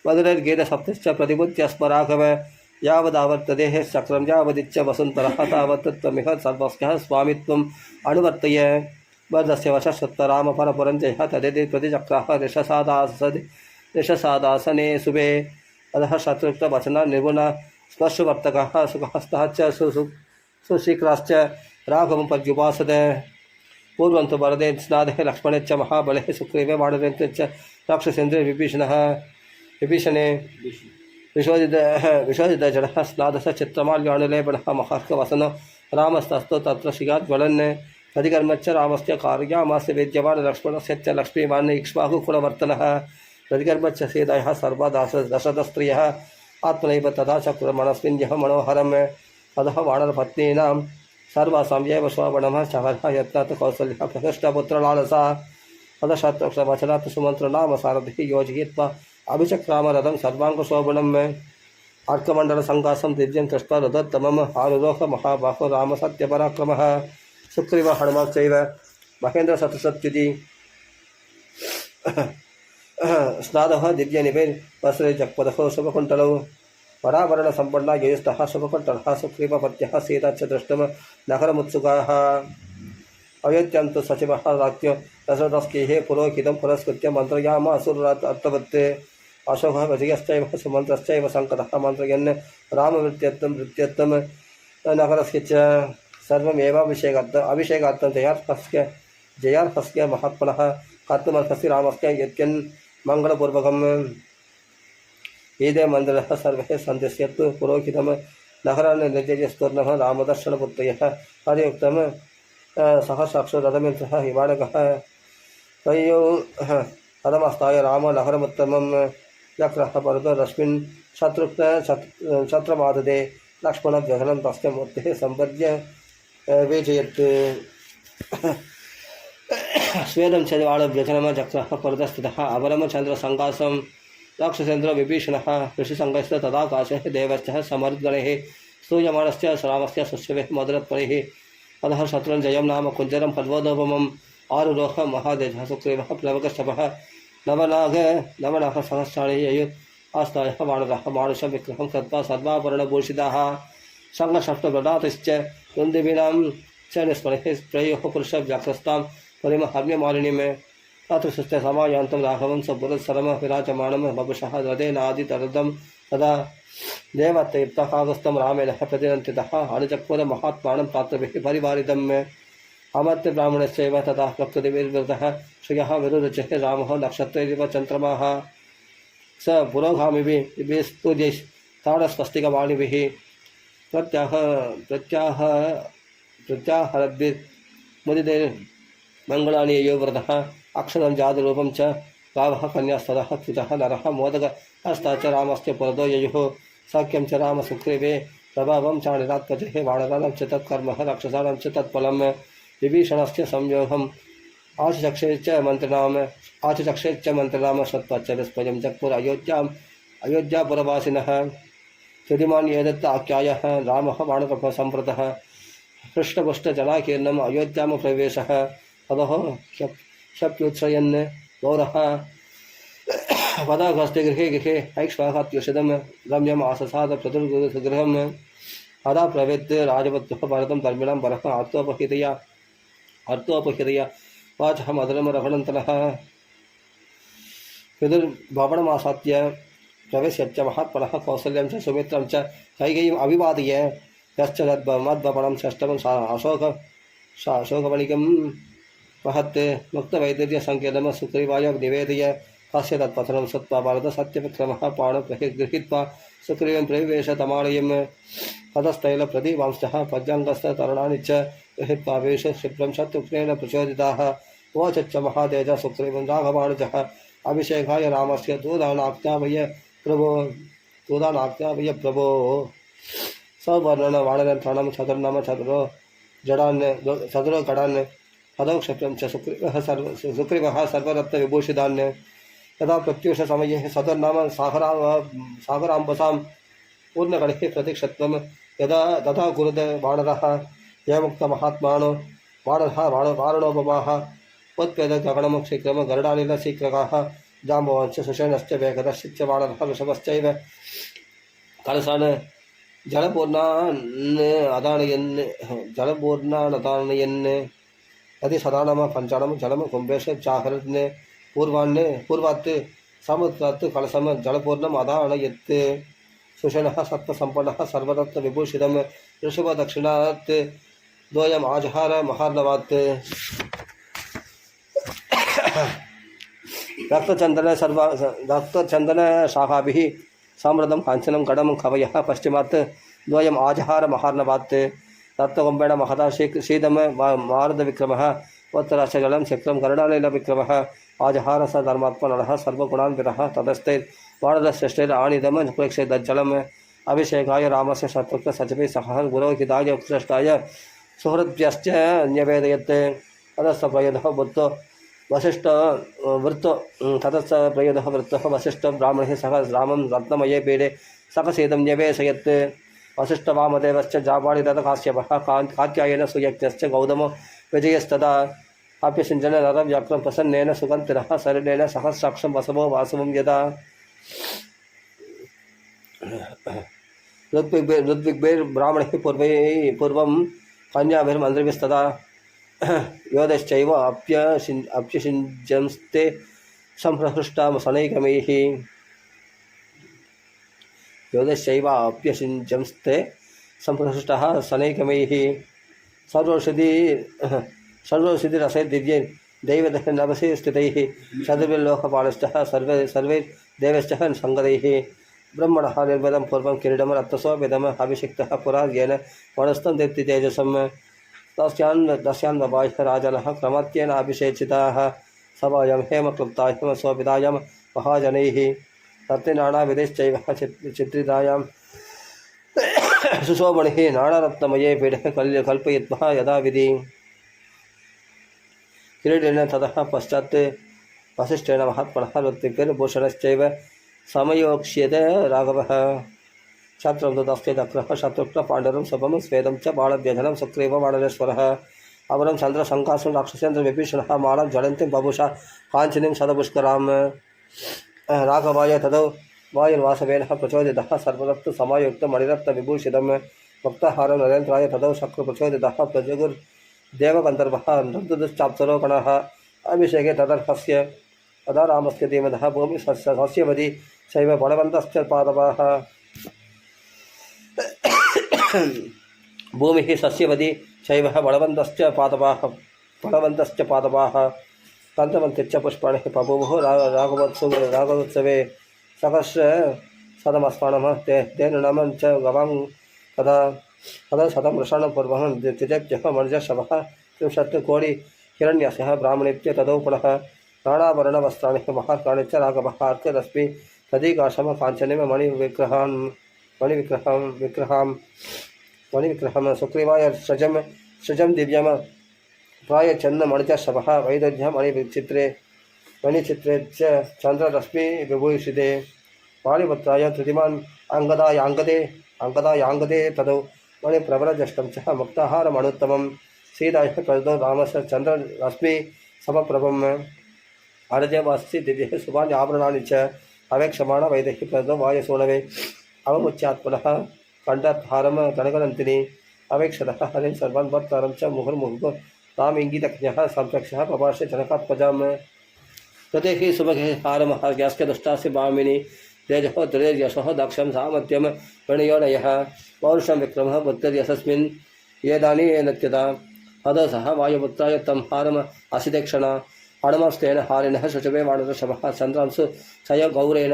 S1: मधुरैर्गीतसप्तश्च प्रतिबुद्ध्यस्मराघव यावदावर्तते चक्रं यावदिच्च वसुन्तरः तावत् त्वमिह सर्वस्यः स्वामित्वम् अनुवर्तय वर्धस्य वशस्तराम परपुरञ्जयः तदेति प्रतिचक्राः ऋषसादासने शुभे अधः शत्रुक्तवचन निर्गुण स्पर्शवर्तकः सुखहस्तः च सुशीघ्राश्च राघवं पर्युपासते पूर्वं तु वरदे स्नादे लक्ष्मणे च महाबले सुग्रीवे वानरेन्द्रे च राक्षसेन्द्रे विभीषणे विशोदितजडः स्नादः चित्रमाल्याणुलेपणः महार्कवसनो रामस्तस्तु तत्र शिगाज्वलन् प्रतिकर्मच्च रामस्य कार्यामास्य वेद्यवान् लक्ष्मणस्य च लक्ष्मीवान् इक्ष्वाकुकुलवर्तनः प्रतिकर्मच्च सीतायाः सर्वा दशरथस्त्रियः आत्मनैव तथा च कुर्मणस्मिन् यः मनोहरम् अधः वानरपत्नीनां सर्वासाम्येव श्रवणः चहरः यत्नात् कौसल्यः प्रकृष्टपुत्रलालसा अधः शत्रुवचनात् सुमन्त्रनाम सारथिः योजयित्वा अभिचक्रामरथं सर्वाङ्गशोभनम् अर्कमण्डलसङ्कासं दिव्यं कृष्ण रुदत्तमम् आरुरोह महाबाहो रामसत्यपराक्रमः सुग्रीव हनुमश्चैव महेन्द्रशतशत्युति स्नादः दिव्यनिभैर्वस्त्रे जगपदः शुभकुण्टलौ वराभरणसम्पन्ना ययुस्तः शुभकुण्टलः सुग्रीवपत्यः सीता च द्रष्टुं नगरमुत्सुकाः अयोध्यां तु सचिवः राज्ञो दशरथस्कैः पुरोहितं पुरस्कृत्य मन्त्रयामासुरर्थवत्ते अशोकः विजयश्चैव सुमन्त्रश्चैव सङ्कटः मन्त्रयन् रामवृत्यत्तं नगरस्य च सर्वमेवाभिषेकार्थं जयार्हस्य महात्मनः कर्तुमर्हस्य रामस्य यत्यन् मङ्गलपूर्वकम् एदे मन्दिरः सर्वे सन्दिश्यत् पुरोहितं नगरान् निर्जयस्तूर्णः रामदर्शनपुत्रयः हरियुक्तं सह साक्षादमित्रः हिमाणकः तयो हरमस्ताय राम नगरमुत्तमं चक्रः परतो रश्मिन् शत्रुमाददे लक्ष्मणव्यघनं तस्य मूर्तिः सम्पद्य वेजयत् स्वेदं चन्द्रवाणव्यजनम चक्रः परतस्थितः अवरमचन्द्रसङ्कासं राक्षसेन्द्र विभीषणः ऋषिसङ्गस्य तदाकाशः देवश्चः समरुद्गणैः स्तूयमानस्य रामस्य सुश्रवेः मधुरत्वैः अधः शत्रुञ्जयं नाम कुञ्जरं फल्वोदोपमम् आरुरोह महादेजः सुग्रीवः प्लवकशपः नवनागसहस्राणि ययुः आस्तायः वानरः मानुषं विग्रहं कृत्वा सर्वाभरणभूषिताः सङ्गशस्त्रप्रदातश्च कुन्दिवीनां च निस्मरेः त्रयोः पुरुषव्याघ्रस्तां परिमहर्म्यमालिनीं तत्र सुस्ते समायान्तं राघवं सपुरस्सरं विराजमानं वपुषः रथेनादितरदं तदा देवत्ययुक्तकागस्तं रामेण प्रतिनन्दितः अनुचक्रुरमहात्मानं प्रातर्भिः परिवारितम् अमर्त्य ब्राह्मणस्यैव तथा प्रकृतिविवृतः श्रियः विरुरुचिः रामः नक्षत्रेरिव चन्द्रमाः स पुरोगामिभिः स्तुत्यैः ताडस्वस्तिकवाणिभिः प्रत्याहरद्भिर्मुदिते मङ्गलानि योवृतः अक्षरं जातरूपं च गावः कन्यास्तदः च्युतः नरः मोदकहस्ता च रामस्य पुरतो ययुः सख्यं च रामसुग्रीवे प्रभावं चाणिरात्मजः वानराणां च तत्कर्मः राक्षसाणां च तत्फलं विभीषणस्य संयोगम् आचचक्षे च मन्त्रणाम श्रुत्वा च विस्मयं जग्मुर अयोध्यापुरवासिनः श्रुतिमान् एतत् आख्यायः रामः वानरसम्प्रतः हृष्टपुष्टजलाकीर्णम् अयोध्यां प्रवेशः ततः शप्युत्सयन् गौरः पदाघस्ते गृहे गृहे ऐक्ष्वाहात्युषितं रम्यम् आससाद प्रतुर्गृहम् अदा प्रवेद्य राजवत्वः भरतं धर्मिणां परः अर्थोपहृतया वाचः मधुरं रघुनन्दनः पितुर्भवनमासाद्य प्रवेश्य महात्मनः कौसल्यं च सुमित्रं च कैकेयीम् अभिवादय यश्च मद्भवनं षष्ठमं अशोकवणिकं महत् मुक्तवैद्यसङ्केतं सुग्रीवाय निवेदय तस्य तत्पथनं श्रुत्वा भरतसत्यविक्रमः पाणिः गृहीत्वा सुग्रीवं प्रविवेश तमालयं ततस्तैलप्रदीपांशः पद्याङ्गस्ततरुणानि च गृहीत्वा वेश क्षिप्रं शत्रुघ्नेन प्रचोदिताः उवाच महातेजः सुग्रीवं राघवानुजः अभिषेकाय रामस्य दूतानाज्ञापय प्रभो सवर्णन वानरन्त्राणं चतुर्नाम चतुरो गणान् तदौ क्षिप्रं च सुग्रीवः सर्वरत्नविभूषितान् तदा प्रत्यूषसमये सतुर्नाम सागराम्बसां पूर्णगणैः प्रतीक्षत्वं यदा तथा कुरुत वानरः यमुक्तमहात्मानो वारणोपमाः उत्पेदगगणं शीघ्रं गरुडानिलशीघ्रकाः जाम्बवंश सुषेणश्च वेगदश्च वानरः वृषभश्चैव कलशान् जलपूर्णान् अदानयन् यदि सदानम पंचानम जलम कुंभेश चाहरने पूर्वात् समुद्रात् कलशम जलपूर्णम अदानयत् सुषणः सत्त्वसम्पन्नः सर्वदत्त विभूषितं ऋषभ दक्षिणात् द्वयम् आजहार महार्णवात् रक्तचंदन शाखाभिः साम्रतं कांचनं कडं कवयः पश्चिमात् द्वयम् आजहार महार्णवात् रक्तकुम्भेण महता शीतं मारुतविक्रमः उत्तराश्च जलं शक्रं कर्णालीलविक्रमः आजहार स धर्मात्मनः सर्वगुणान् विरः तदस्थैर्वाणरश्रेष्ठैराणिदं प्रेक्षेदज्जलम् अभिषेकाय रामस्य शत्रुघ्न सचिवे सह गुरोहिताय उत्कृष्टाय सुहृद्भ्यश्च न्यवेदयत् ततश्च प्रयतः बुद्धो वसिष्ठ वृत्तो ततश्च प्रयतः वृत्तः वसिष्ठ ब्राह्मणैः सह रामं रत्नमये पीडे सकसेदं न्यवेशयत् वसिष्ठवामदेवश्च जाबाणि तथा काश्यपः कात्यायन सुयज्ञश्च गौतमो विजयस्तदा आप्यसिञ्चन नरव्याक्रं प्रसन्नेन सुगन्तिनः शरणेन सहस्राक्षं वसवो वासवं यदा ऋत्विग्भिर्ब्राह्मणैः पूर्वं कन्याभिर्मन्त्रिभिस्तदा योधश्चैव अप्यसिञ्जंस्ते सम्प्रहृष्टामसनैकमैः योधश्चैव अप्यसिञ्जंस्ते सम्प्रहृष्टः सनैकमैः सर्वौषधिरसै दिव्यै दैवदहनवसे स्थितैः चतुर्भिर्लोकपालश्च सर्वैर्देवश्च सङ्गतैः ब्रह्मणः निर्मितं पूर्वं किरीटं रत्नसोपेदम् अभिषिक्तः पुरा येन वनस्तं दीप्ति तेजसम् दस्यान् बबाह्य राजनः क्रमत्येन अभिषेचिताः सभायां हेमक्लुप्ता हेमस्वपितायां महाजनैः रत्नानाविधैश्चैव चित्रितायां सुशोभणैः नानारत्नमये पीठे कल्पयित्वा यथाविधि किरीटेन ततः पश्चात् वसिष्ठेन महात्मनः ऋत्विग्भिर्भूषणश्चैव समयोक्ष्यते राघवः छात्रं तदस्ते दक्रः शत्रुघ्न पाण्डवं शुभं स्वेदं च बाणव्यजनं सुग्रीवो वानरेश्वरः अमरं चन्द्रशङ्कासुं राक्षसेन्द्र विभीषणः मालं ज्वलन्तीं बभूषा काञ्चनीं शतपुष्करां राघवाय तदौ वायुर्वासवेन प्रचोदितः सर्वरत्न समायुक्तं मणिरत्नविभूषितं मुक्ताहारं नरेन्द्राय तदौ शक्रप्रचोदितः प्रजगुर्देवगन्धर्वः नृतुश्चाप्सरोगणः अभिषेके तदर्हस्य तदा रामस्य धीमतः भूमि सस्यवதி शैव बलवन्तश्च पादपाः भूमिः सस्यवती शैव बलवन्तश्च पादपाः कान्तवन्तिश्च पुष्पाणि बभूवुः राघवोत्सवे सहस्रशतमस्मानः तेन नमं च गवां तदा शतं वृषाणां पूर्वं द्विजेभ्यः मनुजशवः 30 कोटि हिरण्यस्यः ब्राह्मणेभ्यः तदौ पुनः नानावर्णवस्त्राणि महार्काणि च राघवः अर्करश्मि तदीकाशं काञ्चनीं मणिविग्रहं सुग्रीवाय सृजं दिव्यं प्रायच्छन्न मणिजशवः वैदग्ध्य मणिचित्रे च चन्द्ररश्मि विभूषिते पाणिपुत्राय तृतीयमान् अङ्गदायाङ्गदे तदौ मणिप्रवरजष्टं च मुक्ताहारमनुत्तमं सीतायाः प्रदौ रामस्य चन्द्ररश्मि समप्रभम् आरजवासी दिव्यैः शुभानि आभरणानि च अवेक्षमाण वैदेही प्रदौ वायुसूनवे अवमुच्यात्मनः कण्ठहारं गणगनन्तिनी अवेक्षतः हरिं सर्वान् भर्तारं च मुहुर्मुहुः रामिङ्गितज्ञः संरक्षः पपाश्य जनकात्मजां तदेहि सुभगे हारमहार्घ्यास्य दुष्टास्य भामिनी तेजः त्रिर्यशः दक्षं सामर्थ्यं प्रणयोनयः पौरुषं विक्रमः बुद्धिर्यशस्मिन् येदानि नत्यता अधः सह वायुपुत्राय तं हारम् असिदेक्षण हणमस्तेन हारिणः शुचवे वाणरशवः चन्द्रांसु क्षय गौरेण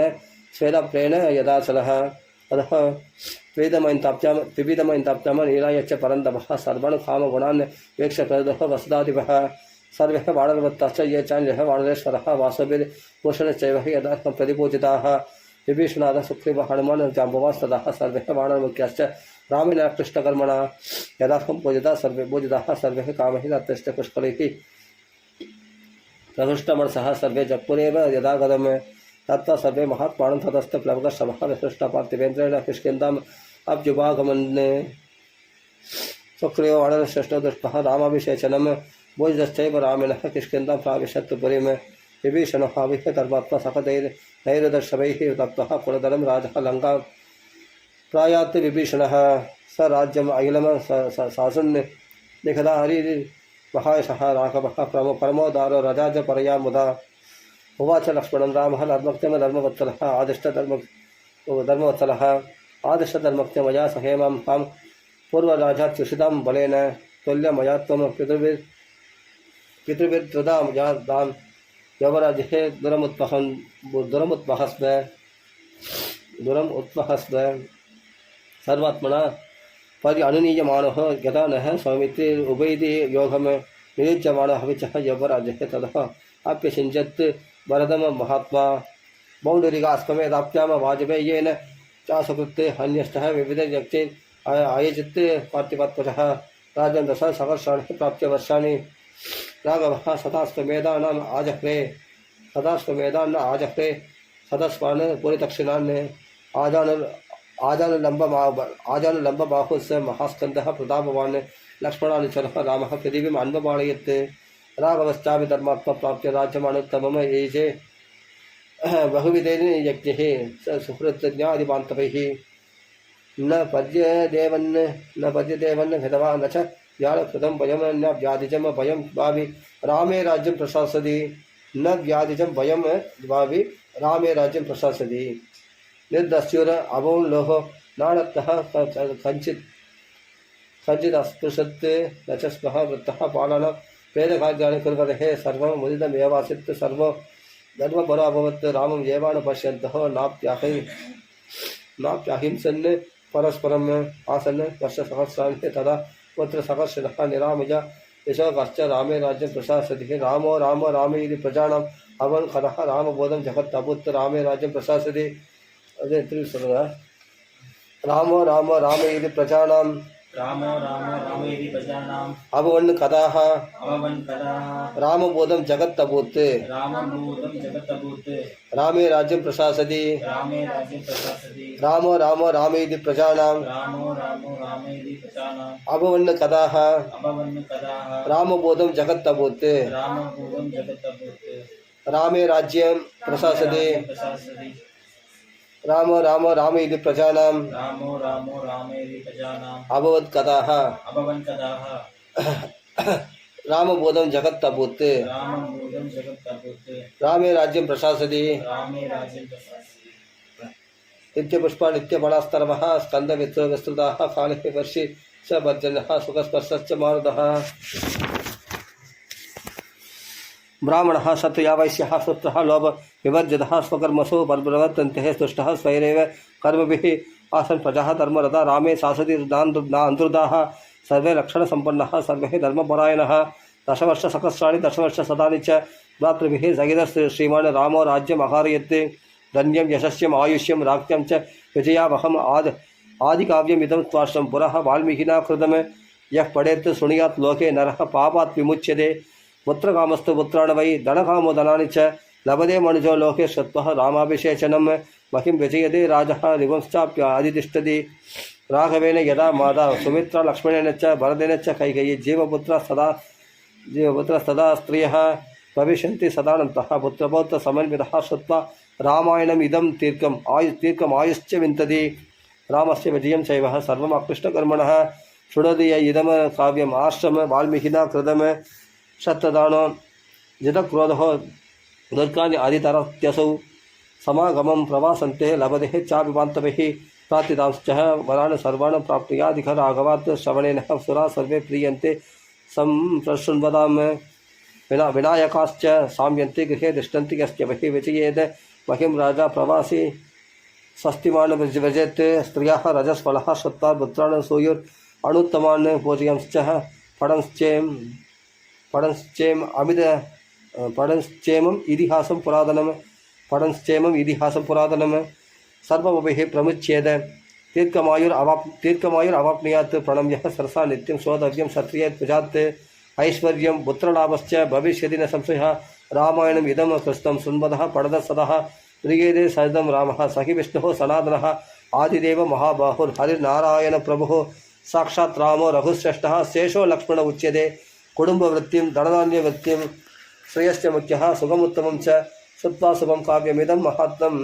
S1: स्वेदप्रेण यदाचलः अतः त्रिविधमयन्ताप्त्यां नीलाय च परन्दभः सर्वान् कामगुणान् वीक्ष्य प्रदः वसुदादिभः सर्वे वानरवत्ताश्च ये चान्यः वानरेश्वरः वासुभिर्भूषणश्चैव यदा प्रतिपूजिताः विभीषणादः सुग्रीवः हनुमान् जाम्बवास्तदाः सर्वे वानरमुख्याश्च रामेण कृष्णकर्मणा यदा पूजिता सर्वे पूजिताः सर्वे कामैः दत्तश्च पुष्कलैः प्रहृष्टमनसः सर्वे जगपुरेव यदा गतम् तत्त्वा सर्वे महात्मानं ततस्त प्लवगशवः विसृष्टपार्थिवेन्द्रेण किष्किन्धाम् अभ्युपागमन् सुग्रीवो वानरश्रेष्ठो दुष्टः रामाभिषेचनं भोजश्चैव रामेणः किष्किन्धां प्राविशत् पुरीं विभीषणः आविह्य धर्मात्मा सकदैर्नैरदर्शवैः तप्तः पुनदरं राजः लङ्कां प्रायात् विभीषणः स राज्यम् अखिलं शासन् निखदा महायशः राघवः परमोदारो रजाज परया मुदा उवाच लक्ष्मणं रामः धर्मक्त्यम धर्मवत्सलः धर्मवत्सलः आदिष्टधर्मक्त्य मया सहेमां तां पूर्वराजात्युषितां बलेन तुल्य मया त्वं पितृभिर्त्वदा मया दां यवराजे दुरमुत्पहस्व सर्वात्मना परि अनुनीयमानः यदा नः स्वामित्रे उभयति योगं नियुज्यमानः विचः यवराजः ततः आप्यसिञ्चत् वरदं महात्मा बौण्डरिकास्कमेदाप्याम वाजपेयेन चासकृत्ते अन्यष्टः विविधयज्ञे आयोजित् पार्थिवत्वशः राजन् दश सहस्राणि प्राप्य वर्षाणि राघवः शताश्वमेधानाम् आजह्रे सदस्वान् पूरिदक्षिणान् आजानुलम्बबाहुः महास्कन्दः प्रतापवान् लक्ष्मणानुचरः रामः पृथिवीम् अन्वपालयत् राघवश्चापि धर्मात्मा प्राप्य राज्यमानुत्तमम् एजे बहुविधैः यज्ञैः सुहृतज्ञादिपान्तवैः न पद्यदेवन् विधवा न च व्यालकृतं वयं न व्याधिजं वयं द्वावि रामे राज्यं प्रशासति न व्याधिजं वयं द्वावि रामे राज्यं प्रशासति निर्दस्युर अभवं लोहो नाणत्तः कञ्चित् अस्पृशत् न च स्पः वृत्तः पालन वेदकार्याणि कुर्वतः सर्वं मुदितमेवासीत् सर्वो धर्मपरो अभवत् रामं एवानुपश्यन्तः नाप्याहिंसन् परस्परम् आसन् वर्षसहस्राणि तदा पुत्रसहस्रशः निरामय यशोकश्च रामे राज्यं प्रशासति रामो रामे इति प्रजानाम् अभवन् कथः रामबोधं जगत् अभूत् रामे राज्यं प्रशासति रामो रामे इति प्रजानाम् अभवन् कथाः रामबोधं जगत् अभूत् रामे राज्यं प्रशासति रामो रामे इति प्रजानाम् अभवन् कथाः रामबोधं जगत् अभूत् रामे राज्यं प्रशासति रामो रामे इति प्रजानाम् अभवत् कथाः रामबोधं जगत् अभूत् रामे राज्यं प्रशासति नित्यपुष्पा नित्यफलास्तरवः स्कन्दविस्तृताः काले वर्षि च पर्जन्यः सुखस्पर्शश्च मारुतः ब्राह्मणः सत्यावैश्यः सुत्रः लोभ विवर्जितः स्वकर्मसु प्रवर्तन्ते स्तुष्टः स्वैरेव कर्मभिः आसन् प्रजाः धर्मरता रामे शासति अन्तर्धाः सर्वे लक्षणसम्पन्नः सर्वे धर्मपरायणः दशवर्षसहस्राणि दशवर्षशतानि च भ्रातृभिः सहितः श्रीमान् रामो राज्यम् अकारयत् धन्यं यशस्यम् आयुष्यं राज्ञं च विजयावहम् आदिकाव्यमिदं त्वाष्टं पुरः वाल्मीकिना कृतं यः पठेत् शृणुयात् लोके नरः पापात् विमुच्यते पुत्रकामस्तु पुत्राणि वै धनकामो धनानि च लभते मनुजो लोके श्रुत्वा रामाभिषेचनं महिं विजयते राजः रिवंश्चाप्य अधितिष्ठति राघवेन यदा माता सुमित्रा लक्ष्मणेन च भरतेन च कैकेयी जीवपुत्रस्तदा स्त्रियः भविष्यन्ति सदानन्तः पुत्रपौत्रसमन्वितः श्रुत्वा रामायणम् इदं तीर्घमायुश्च विन्तति रामस्य विजयं चैव सर्वम् अकृष्टकर्मणः शृणोति य इदं काव्यम् आश्रम वाल्मीकिना कृतं शतदानो जितक्रोधो दुर्गानि आदितरत्यसौ समागमं प्रवासन्ते लभते चापि पान्तवैः प्रार्थितांश्च वरान् सर्वान् प्राप्नुयादिह राघवात् श्रवणेन सुरा सर्वे प्रीयन्ते सम्प्रशृण्वतां विनायकाश्च साम्यन्ते गृहे तिष्ठन्ति यस्य वहि विजयेत् महिं राजा प्रवासी स्वस्तिमान् व्रजेत् स्त्रियः रजस्वलः श्रुत्वा पुत्रान् सूयुर् अनुत्तमान् पूजयंश्च पडंश्चेमम् इतिहासं पुरातनं सर्वमभिः प्रमुच्येत तीर्घमायुरवाप्नुयात् प्रणम्यः सरसा नित्यं शोधव्यं क्षत्रियेत् प्रजात् ऐश्वर्यं पुत्रलाभश्च भविष्यति न संशयः रामायणम् इदं कृष्णं शृण्वतः पठतः सदः प्रियेते सहितं रामः सखि विष्णुः सनातनः आदिदेव महाबाहुर्हरिर्नारायण प्रभुः साक्षात् रामो रघुश्रेष्ठः शेषो लक्ष्मण उच्यते कुटुम्बवृत्तिं धनधान्यवृत्तिं श्रेयश्च मुख्यः सुखमुत्तमं च श्रुत्वा शुभं काव्यमिदं महात्मं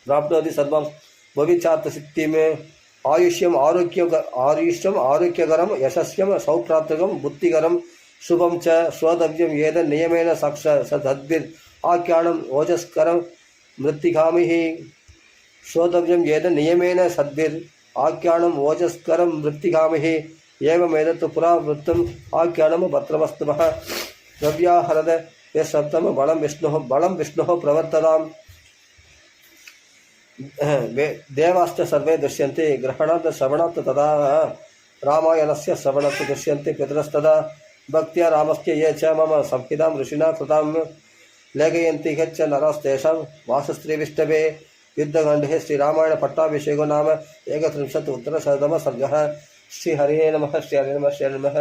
S1: प्राप्नोति सर्वं भविष्यात्सिद्धिम् आयुष्यम् आरोग्यकरं यशस्यं सौप्रातृकं बुद्धिकरं शुभम च श्रोतव्यम येद नियमेन सद्भिर आख्यानम ओजस्करम मृत्तिकामि श्रोतव्यम येद नियमेन सद्भिर आख्यानम ओजस्करम मृत्तिकामि एवमेतत् पुरा वृत्तम आख्यानम भद्रवस्तुमः द्रव्याहरद यशब्दम बलं विष्णुः प्रवर्तताम् देवाश्च सर्वे दृश्यन्ते ग्रहणात् श्रवणात् तदा रामायणस्य श्रवणात् दृश्यन्ते पितरस्तदा भक्त्या रामस्य ये च मम संहितां ऋषिणा कृतां लेखयन्ति च नरस्तेषां वासस्त्रीविष्टवे युद्धकाण्डे श्रीरामायण पट्टाभिषेको नाम 31 उत्तरशततमः सर्गः श्रीहरिये नमः श्रीहरिये नमः श्रीहरिये नमः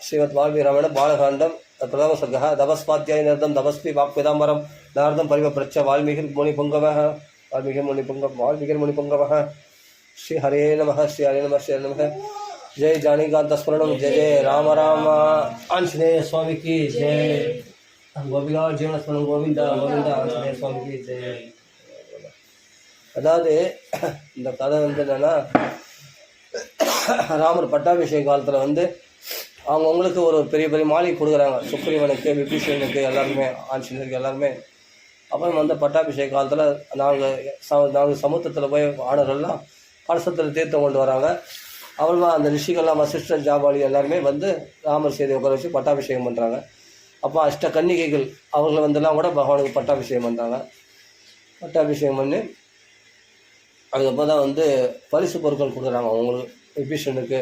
S1: श्रीमद्वाल्मीकि रामायण बालकाण्डं प्रथम सर्गः तपस्वाध्याय निरतं तपस्वी वाक्वेदाम्बरं नारदं परिव्रच्छ वाल्मीकिर्मुनिपुङ्गवः श्रीहरे नमः श्रीहरे नमः श्रीहरे नमः जय जानीकान्तस्मरणं जय जय राम राम आंजनेय स्वामी की जय गोपिका जीवन स्मरण गोविंदा गोविंदा आंजनेय स्वामी की जय அதாவது இந்த கதை வந்து என்னன்னா ராமர் பட்டாபிஷேக காலத்தில் வந்து அவங்கவுங்களுக்கு ஒரு பெரிய பெரிய மாளிகை கொடுக்குறாங்க சுக்ரீவனுக்கு விபீஷணனுக்கு எல்லாருமே ஆஞ்சநேயருக்கு எல்லாருமே அப்புறம் வந்து பட்டாபிஷேக காலத்தில் நாங்கள் சமுத்திரத்தில் போய் ஆடரெல்லாம் கலசத்தில் தீர்த்தம் கொண்டு வராங்க அப்புறமா அந்த ரிஷிகள்லாம் வசிஷ்டர் ஜாபாலி எல்லாருமே வந்து ராமர் செய்தி உட்கார வச்சு பட்டாபிஷேகம் பண்ணுறாங்க அப்போ அஷ்ட கன்னிகைகள் அவங்களை வந்துலாம் கூட பகவானுக்கு பட்டாபிஷேகம் பண்ணுறாங்க பட்டாபிஷேகம் பண்ணி அதுக்கப்புறம் தான் வந்து பரிசு பொருட்கள் கொடுக்குறாங்க அவங்களுக்கு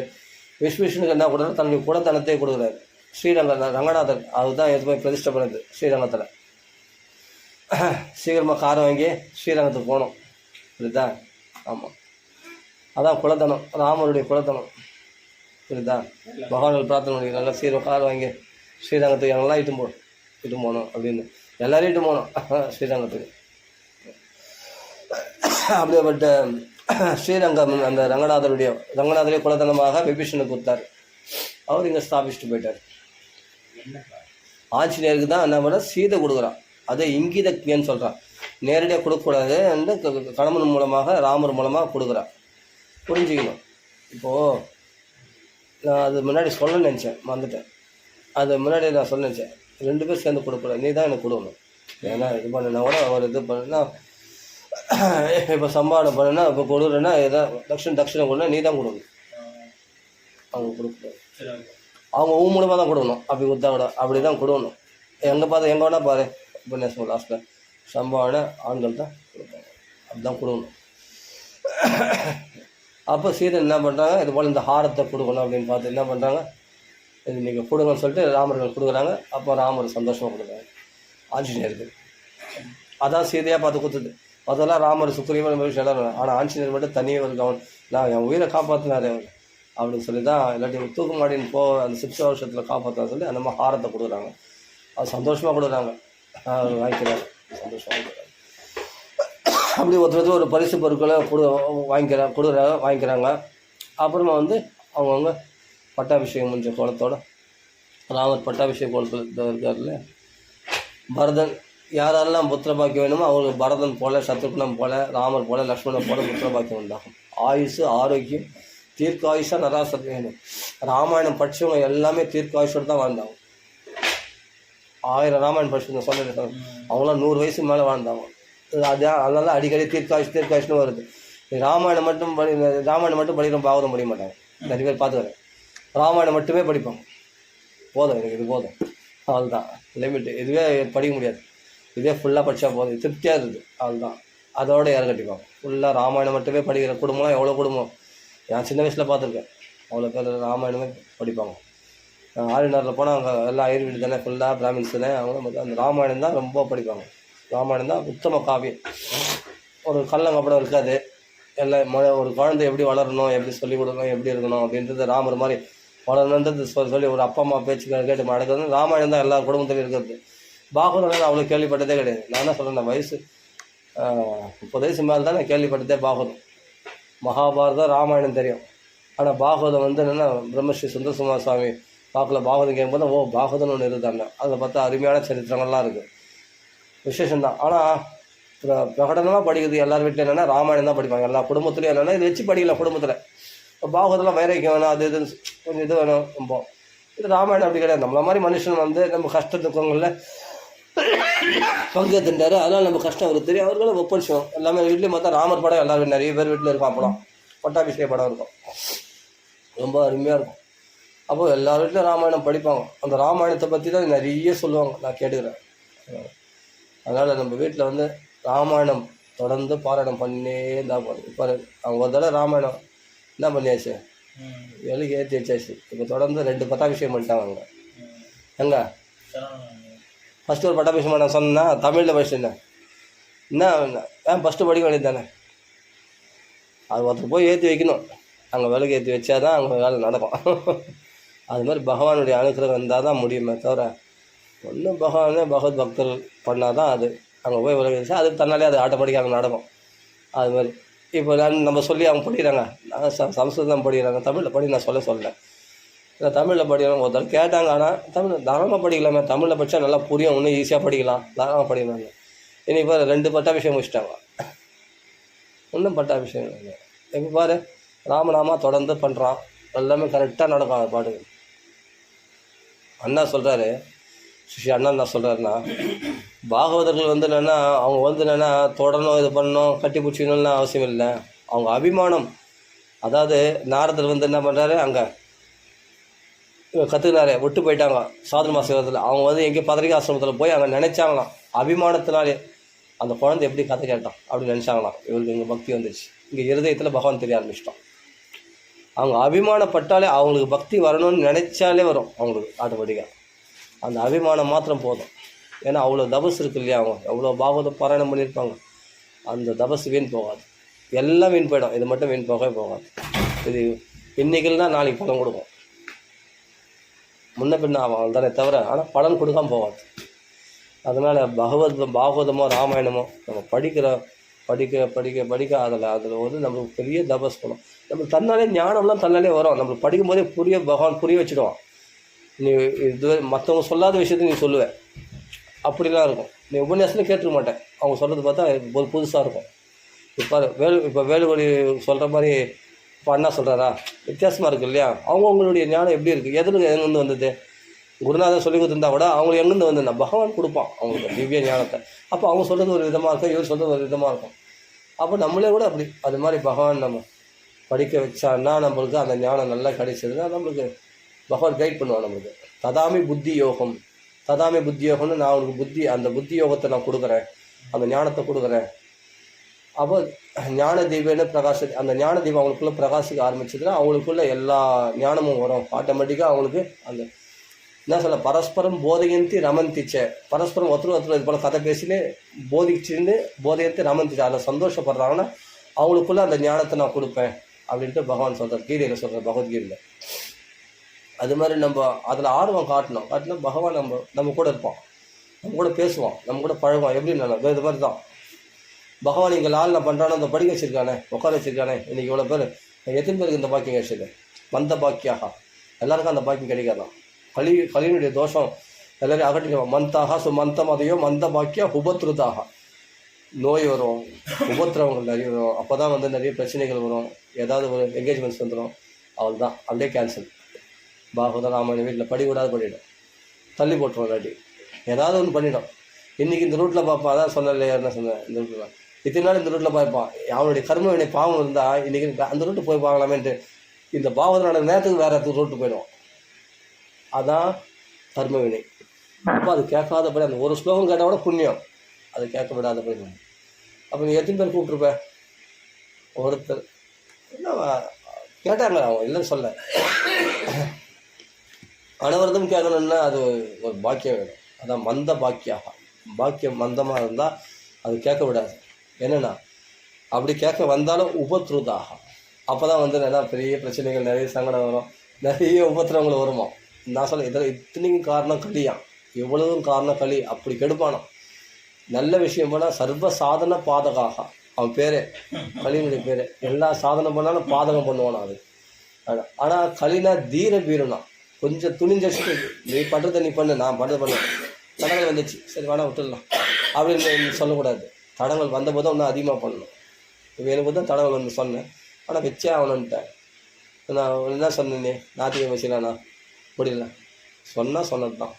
S1: விஸ்வீஷனுக்கு என்ன கொடுக்குறாரு தன்னுடைய குடத்தனத்தை கொடுக்குறாரு ரங்கநாதர் அதுதான் எதுவுமே பிரதிஷ்டை பண்ணுது ஸ்ரீரங்கத்தில் சீக்கிரமாக காரை வாங்கி ஸ்ரீரங்கத்துக்கு போகணும் புரியுதா ஆமாம் அதான் குலத்தனம் ராமருடைய குலத்தனம் புரியுதா பகவான்கள் பிரார்த்தனை பண்ணி நல்லா சீக்கிரம் கார் வாங்கி ஸ்ரீரங்கத்துக்கு எங்கெல்லாம் இட்டு போகணும் அப்படின்னு எல்லாரையும் இட்டு போகணும் ஸ்ரீரங்கத்துக்கு அப்படிப்பட்ட ஸ்ரீரங்கம் அந்த ரங்கநாதருடைய குலதனமாக விபீஷனுக்கு கொடுத்தார் அவர் இங்கே ஸ்தாபிச்சுட்டு போயிட்டார் ஆஞ்சநேயருக்கு தான் என்ன பண்ண சீதை கொடுக்குறான் அதை இங்கிதக்ஞன்னு சொல்கிறான் நேரடியாக கொடுக்கக்கூடாது அந்த கணவன் மூலமாக ராமர் மூலமாக கொடுக்குறான் புரிஞ்சுக்கணும் இப்போது நான் அது முன்னாடி சொல்ல நினச்சேன் மறந்துட்டேன் அது முன்னாடி நான் சொல்ல நினச்சேன் 2 பேர் சேர்ந்து கொடுக்கூடாது நீ தான் எனக்கு கொடுக்கணும் ஏன்னா இது பண்ணுனா கூட அவர் இது பண்ணுன்னா இப்போ சம்பாதனை பண்ணுன்னா இப்போ கொடுக்குறேன்னா எதாவது தட்சிணம் கொடுனா நீ தான் கொடுக்கணும் அவங்க கொடுக்கக்கூடாது அவங்க மூலமாக தான் கொடுக்கணும் அப்படி கொடுத்தா கூட அப்படி தான் கொடுக்கணும் எங்கே பார்த்து எங்கே வேணால் பாரு உபன்யாசம் லாஸ்ட்டில் சம்பாதனை ஆண்கள் தான் கொடுப்பாங்க அப்படி தான் கொடுக்கணும் அப்போ சீதை என்ன பண்ணுறாங்க இது போல் இந்த ஹாரத்தை கொடுக்கணும் அப்படின்னு பார்த்து என்ன பண்ணுறாங்க இது நீங்கள் கொடுங்கன்னு சொல்லிட்டு ராமர்கள் கொடுக்குறாங்க அப்போ ராமர் சந்தோஷமாக கொடுக்குறாங்க ஆஞ்சநேயருக்கு அதான் சீதையாக பார்த்து கொடுத்துது அதெல்லாம் ராமர் சுக்ரீவன் எல்லாரும் ஆனால் ஆஞ்சநேயர் மட்டும் தனியாக ஒரு கவனம் நான் என் உயிரை காப்பாற்றினார் அவர் அப்படின்னு சொல்லி தான் இல்லாட்டி தூக்கு மாடின்னு அந்த 6 வருஷத்தில் காப்பாற்றினா சொல்லி அந்த மாதிரி ஹாரத்தை கொடுக்குறாங்க அது சந்தோஷமாக கொடுக்குறாங்க வாங்கிக்கிறாங்க சந்தோஷமாக கொடுக்குறாங்க அப்படி ஒருத்தர் ஒரு பரிசு பொருட்களை வாங்கிக்கிறாங்க அப்புறமா வந்து அவங்கவுங்க பட்டாபிஷேகம் முடிஞ்ச கோலத்தோட ராமர் பட்டாபிஷேக கோலத்தில் இருக்கார்ல பரதன் யாரெல்லாம் புத்திர பாக்கியம் வேணுமோ அவங்களுக்கு பரதன் போல சத்ருக்னம் போல ராமர் போல லக்ஷ்மணன் போல புத்திர பாக்கியம் உண்டாகும் ஆயுசு ஆரோக்கியம் தீர்க்காயுஷாக நராசர் வேணும் ராமாயணம் படித்தவங்க எல்லாமே தீர்க்காயுஷோடு தான் வாழ்ந்தாங்க 1000 ராமாயணம் படிச்சு சொல்ல அவங்களாம் 100 வயசு மேலே வாழ்ந்தாங்க அதனால அடிக்கடி தீர்க்காயுஷ்னு வருது ராமாயணம் மட்டும் படிக்கிற பாகவதம் படிக்க மாட்டாங்க நிறைய பேர் பார்த்துக்கிறேன் ராமாயணம் மட்டுமே படிப்பாங்க போதும் எனக்கு இது போதும் அவ்வளோதான் லிமிட்டு இதுவே படிக்க முடியாது இதே ஃபுல்லாக படித்தா போதும் திருப்தியாக இருக்குது அவ்வளோதான் அதோட யார் கட்டிப்பாங்க ஃபுல்லாக ராமாயணம் மட்டுமே படிக்கிற குடும்பம்லாம் எவ்வளோ குடும்பம் நான் சின்ன வயசில் பார்த்துருக்கேன் அவ்வளோ பேர் ராமாயணமே படிப்பாங்க ஆளுநரில் போனால் அவங்க எல்லாம் ஆயுர்வேடு தானே ஃபுல்லாக பிராமின்ஸ் தானே அவங்க அந்த ராமாயணம் தான் ரொம்ப படிப்பாங்க ராமாயணம் தான் உத்தம காவியம் ஒரு கள்ளங்கப்படம் இருக்காது எல்லாம் ஒரு குழந்தை எப்படி வளரணும் எப்படி சொல்லிக் கொடுக்கணும் எப்படி இருக்கணும் அப்படின்றது ராமர் மாதிரி வளரணுன்றது சொல்லி ஒரு அப்பா அம்மா பேச்சு கேட்டு நடக்கிறது ராமாயணம் தான் எல்லா குடும்பத்திலையும் இருக்கிறது பாகவதம் அவ்வளோ கேள்விப்பட்டதே கிடையாது நான் என்ன சொல்கிறேன் வயசு 30 வயசு மேலே தான் நான் கேள்விப்பட்டதே பாகவதம் மகாபாரதம் ராமாயணம் தெரியும் ஆனால் பாகவதம் வந்து என்னென்னா பிரம்மஸ்ரீ சுந்தரசுமார் சுவாமி பார்க்கல பாகவதம் கேட்கும்போது ஓ பாகவதம்னு ஒன்று இருந்தாங்க அதில் பார்த்தா அருமையான சரித்திரங்கள்லாம் இருக்குது விசேஷம்தான் ஆனால் பிரகடனமாக படிக்கிறது எல்லார் வீட்டில் என்னென்னா ராமாயணம் தான் படிப்பாங்க எல்லா குடும்பத்துலையும் என்னென்னா இது வச்சு படிக்கல குடும்பத்தில் பாகவதெல்லாம் வைராக்கியம் வேணும் அது இது கொஞ்சம் இது வேணும் ரொம்ப இது ராமாயணம் அப்படி கிடையாது. நம்மள மாதிரி மனுஷன் வந்து நம்ம கஷ்ட துக்கங்களில் பங்கேற்றுட்டாரு. அதனால் நம்ம கஷ்டம் அவருக்கு தெரியும். அவர்களை ஒப்படைச்சோம். எல்லாமே வீட்லேயும் பார்த்தா ராமர் படம் எல்லாரும் நிறைய பேர் வீட்டில் இருக்கும். அப்படம் பட்டாபிஷேக படம் இருக்கும், ரொம்ப அருமையாக இருக்கும். அப்போது எல்லா வீட்லையும் ராமாயணம் படிப்பாங்க. அந்த ராமாயணத்தை பற்றி தான் நிறைய சொல்லுவாங்க, நான் கேட்டுக்கிறேன். அதனால் நம்ம வீட்டில் வந்து ராமாயணம் தொடர்ந்து பாராயணம் பண்ணே இருந்தால் போதும். இப்போ அவங்க ஒரு தடவை ராமாயணம் என்ன பண்ணியாச்சு, வெளியே ஏற்றி வச்சாச்சு. இப்போ தொடர்ந்து 2 பட்டாபிஷேகம் பண்ணிட்டாங்க. அவங்க எங்கே ஃபஸ்ட்டு ஒரு பட்டாபிஷேகம் நான் சொன்னேன் தமிழில் படிச்சுட்டேன். ஏன் ஃபஸ்ட்டு படிக்க வேண்டியது தானே, அது ஒருத்தர் போய் ஏற்றி வைக்கணும். அங்கே விளக்கு ஏற்றி வச்சா தான் அங்கே வேலை நடக்கும். அது மாதிரி பகவானுடைய அனுக்கிரகம் இருந்தால் தான் முடியுமே தவிர ஒன்றும் பகவத் பக்தர்கள் பண்ணால் தான் அது அங்கே போய் விளக்கு வச்சா அது தன்னாலே அது ஆட்டோமேட்டிக்காக அங்கே நடக்கும். அது மாதிரி இப்போ நம்ம சொல்லி அவங்க படிக்கிறாங்க, நான் சம்ஸ்கிருதம் படிக்கிறாங்க, தமிழில் படி நான் சொல்லலை. இல்லை தமிழில் படிக்கலாம் ஒருத்தர் கேட்டாங்க. ஆனால் தமிழ் தாராளமாக படிக்கலாமே, தமிழில் படித்தா நல்லா புரியும், இன்னும் ஈஸியாக படிக்கலாம், தாராளமாக படிக்கலாம். இனி இப்போ 2 பட்டாபிஷேகம் முடிச்சிட்டாங்க, இன்னும் பட்டாபிஷேகம் இல்லை. இப்போ பாரு ராமநாமா தொடர்ந்து பண்ணுறான், எல்லாமே கரெக்டாக நடக்கும். அது பாட்டுக்கு அண்ணா சொல்கிறாரு, ஸ்ரீ அண்ணா என்ன சொல்கிறாருன்னா, பாகவதர்கள் வந்து என்னென்னா அவங்க வந்து என்னென்னா தொடரணும், இது பண்ணணும், கட்டி பிடிச்சிக்கணும்னு அவசியம் இல்லை. அவங்க அபிமானம், அதாவது நாரதர் வந்து என்ன பண்ணுறாரு, அங்கே கற்றுக்கினாரு, விட்டு போயிட்டாங்க சாதன மாசத்தில். அவங்க வந்து எங்கேயோ பதரிகை ஆசிரமத்தில் போய் அங்கே நினச்சாங்களாம், அபிமானத்தினாலே அந்த குழந்தை எப்படி கதை கேட்டான் அப்படின்னு நினச்சாங்களாம். இவருக்கு இங்கே பக்தி வந்துடுச்சு, இங்கே இருதயத்தில் பகவான் தெரிய ஆரம்பிச்சிட்டான். அவங்க அபிமானப்பட்டாலே அவங்களுக்கு பக்தி வரணும்னு நினச்சாலே வரும் அவங்களுக்கு ஆட்டோமேட்டிக்காக. அந்த அபிமானம் மாத்திரம் போதும். ஏன்னா அவ்வளோ தபஸ் இருக்கு இல்லையா, அவங்க எவ்வளோ பாகவத பாராயணம் பண்ணியிருப்பாங்க. அந்த தபஸ் வீண் போகாது, எல்லாம் வீண் போயிடும். இது மட்டும் வீண் போகவே போகாது. இது இன்னைக்குன்னா நாளைக்கு பலன் கொடுக்கும், முன்ன பின்ன ஆகும் தானே தவிர, ஆனால் பலன் கொடுக்காமல் போகாது. அதனால் பாகவதமோ ராமாயணமோ நம்ம படிக்க அதில் வந்து நம்மளுக்கு பெரிய தபஸ் பண்ணும். நம்மளுக்கு தன்னாலே ஞானம்லாம் தன்னாலே வரும். நம்மளுக்கு படிக்கும்போதே பகவான் புரிய வச்சுடுவான். நீ இது மற்றவங்க சொல்லாத விஷயத்த நீ சொல்லுவேன், அப்படிலாம் இருக்கும். நீ உபன்யாசம் கேட்டுக்க மாட்டேன், அவங்க சொல்கிறது பார்த்தா புதுசாக இருக்கும். இப்போ வேலுவழி சொல்கிற மாதிரி இப்போ அண்ணா சொல்கிறாரா, வித்தியாசமாக இருக்குது இல்லையா. அவங்களுடைய ஞானம் எப்படி இருக்குது, எங்கேருந்து வந்தது, குருநாதர் சொல்லி கொடுத்துருந்தா கூட அவங்களுக்கு எங்கேருந்து வந்து பகவான் கொடுப்பான் அவங்களுக்கு திவ்ய ஞானத்தை. அப்போ அவங்க சொல்கிறது ஒரு விதமாக இருக்கும், இவர் சொல்கிறது ஒரு விதமாக இருக்கும். அப்போ நம்மளே கூட அப்படி அது மாதிரி பகவான் நம்ம படிக்க வச்சான்னா நம்மளுக்கு அந்த ஞானம் நல்லா கிடைச்சதுன்னா நம்மளுக்கு பகவான் கைட் பண்ணுவான். நம்மளுக்கு ததாமி புத்தி யோகம்னு நான் அவனுக்கு அந்த புத்தி யோகத்தை நான் கொடுக்குறேன், அந்த ஞானத்தை கொடுக்குறேன். அப்போ ஞான தீபன்னு அந்த ஞான தீபம் அவங்களுக்குள்ளே பிரகாசிக்க ஆரம்பிச்சதுன்னா அவங்களுக்குள்ள எல்லா ஞானமும் வரும் ஆட்டோமேட்டிக்காக. அவங்களுக்கு அந்த என்ன சொல்ல, பரஸ்பரம் போதையந்தி ரமந்திச்ச, பரஸ்பரம் ஒருத்தர் இது போல் கதை பேசினே போதையந்தி ரமந்திச்ச, அதில் சந்தோஷப்படுறாங்கன்னா அவங்களுக்குள்ள அந்த ஞானத்தை நான் கொடுப்பேன் அப்படின்ட்டு பகவான் சொல்கிறார், கீதையில் சொல்கிறார், பகவத்கீதையில். அது மாதிரி நம்ம அதில் ஆர்வம் காட்டினா பகவான் நம்ம கூட இருப்பான், நம்ம கூட பேசுவான், நம்ம கூட பழகுவான். எப்படி நான் இது மாதிரி தான் பகவான் இங்கே லாலில் பண்ணுறானோ, அந்த படிக்க வச்சிருக்கானே, உட்கார வச்சிருக்கானே. இன்றைக்கி இவ்வளோ பேர், எத்தனை பேருக்கு இந்த பாக்கியம் கிடைச்சது, மந்த பாக்கியாக எல்லாருக்கும் அந்த பாக்கியம் கிடைக்காதான். கலியினுடைய தோஷம் எல்லாரையும் அகற்றிடுவோம். மந்தாக மந்தமதையோ மந்த பாக்கியா உபத்ருதாக, நோய் வரும், உபத்திரவங்கள் நிறைய வரும். அப்போ தான் வந்து நிறைய பிரச்சனைகள் வரும், ஏதாவது ஒரு என்கேஜ்மெண்ட்ஸ் வந்துடும், அவள் தான் அப்படியே கேன்சல். பாகவத ராமாயணம் வீட்டில் படிக்கூடாது பண்ணிவிடும், தள்ளி போட்டுருவோம். இல்லாட்டி ஏதாவது ஒன்று பண்ணிவிடும். இன்றைக்கி இந்த ரூட்டில் பார்ப்பான், அதான் சொன்னல, என்ன சொன்னேன், இந்த ரூட்டில் இத்தனை நாள் இந்த ரூட்டில் பார்ப்பான். அவனுடைய கர்ம வினை பாவம் இருந்தால் இன்றைக்கி அந்த ரூட்டு போய் பார்க்கலாமேன்ட்டு இந்த பாகவதனோட நேரத்துக்கு வேறு இடத்துக்கு ரூட்டு போயிடுவோம். அதான் கர்ம வினை. அப்போ அது கேட்காதபடி அந்த ஒரு ஸ்லோகம் கேட்டால் கூட புண்ணியம், அது கேட்க விடாதபடி. அப்போ நீ எத்தனை பேர் கூப்பிட்ருப்ப, ஒருத்தர் என்ன கேட்டாங்க, அவங்க இல்லைன்னு சொல்ல. அனவரதம் கேட்கணுன்னா அது ஒரு பாக்கியம் வேணும். அதான் மந்த பாக்கியாக, பாக்கியம் மந்தமாக இருந்தால் அது கேட்க விடாது. என்னென்னா அப்படி கேட்க வந்தாலும் உபத்ருதாக, அப்போ தான் வந்து நல்லா பெரிய பிரச்சனைகள், நிறைய சங்கடம் வரும், நிறைய உபத்திரவங்கள் வருமா. நான் சொல்ல இதில் இத்தனைக்கும் காரணம் கலியான், எவ்வளவும் காரணம் களி. அப்படி கெடுப்பானோ. நல்ல விஷயம் போனால் சர்வ சாதன பாதகாக, அவன் பேரே கலியினுடைய பேரே. எல்லா சாதனம் பண்ணாலும் பாதகம் பண்ணுவானா அது. ஆனால் கலினா தீர வீரனா, கொஞ்சம் துணிஞ்சு நீ பண்ணுறதை நீ பண்ணு, நான் பண்ணுறது பண்ண. தடங்கள் வந்துச்சு, சரி வேணா விட்டுடலாம் அப்படின்னு சொல்லக்கூடாது. தடங்கள் வந்தபோது இன்னும் அதிகமாக பண்ணணும். இப்போ எனக்கு தான் தடங்கள் வந்து சொன்னேன், ஆனால் வச்சே ஆகணுன்ட்டேன். நான் என்ன சொன்னேன், நாத்திகம் வச்சுலாண்ணா முடியல, சொன்னால் சொன்னது தான்.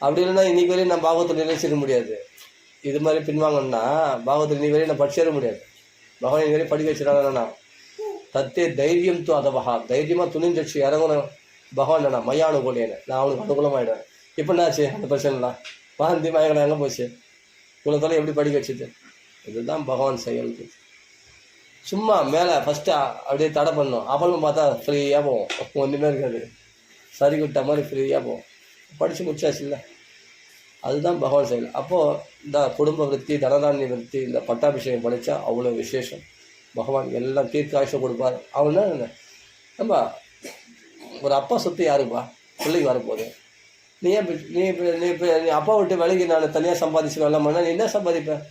S1: அப்படி இல்லைன்னா இன்றைக்கி வரையும் நான் பாகவத்தை நினைச்சிக்க முடியாது. இது மாதிரி பின்வாங்கன்னா பாகவத்தில் இன்னைக்கு வரையும் நான் படிச்சேற முடியாது. பகவான் இன்னைக்கு வரையும் படிக்க வச்சுட்டாங்கன்னா தத்தே தைரியம் தூ அதவஹா, தைரியமாக துணிஞ்சு இறங்கணும் பகவான் நான் மையானுகூலியேன்னு, நான் அவனுக்கு அனுகூலமாயிடுவேன். இப்போ என்னாச்சு அந்த பிரச்சனைலாம் வாந்தி மயங்கடம் எங்கே போச்சு? இவ்வளோத்தாலும் எப்படி படிக்க வச்சுது? இதுதான் பகவான் செயல். சும்மா மேலே ஃபஸ்ட்டு அப்படியே தடை பண்ணணும், அப்புறம் பார்த்தா ஃப்ரீயாக போவோம், ஒன்றுமே இருக்காது, சரி விட்ட மாதிரி ஃப்ரீயாக போவோம். படித்து முடிச்சாச்சு இல்லை, அதுதான் பகவான் செயல். அப்போது இந்த குடும்ப விருத்தி, தனதானிய விருத்தி, இந்த பட்டாபிஷேகம் படித்தா அவ்வளோ விசேஷம். பகவான் எல்லாம் தீர்க்காயுஷம் கொடுப்பார். அவனா நம்ம ஒரு அப்பா சொத்து யாருப்பா பிள்ளைக்கு வரப்போகுது. நீ அப்பா விட்டு வேலைக்கு நான் தனியாக சம்பாதிச்சு வெள்ளம் பண்ணால் நீ என்ன சம்பாதிப்பேன்?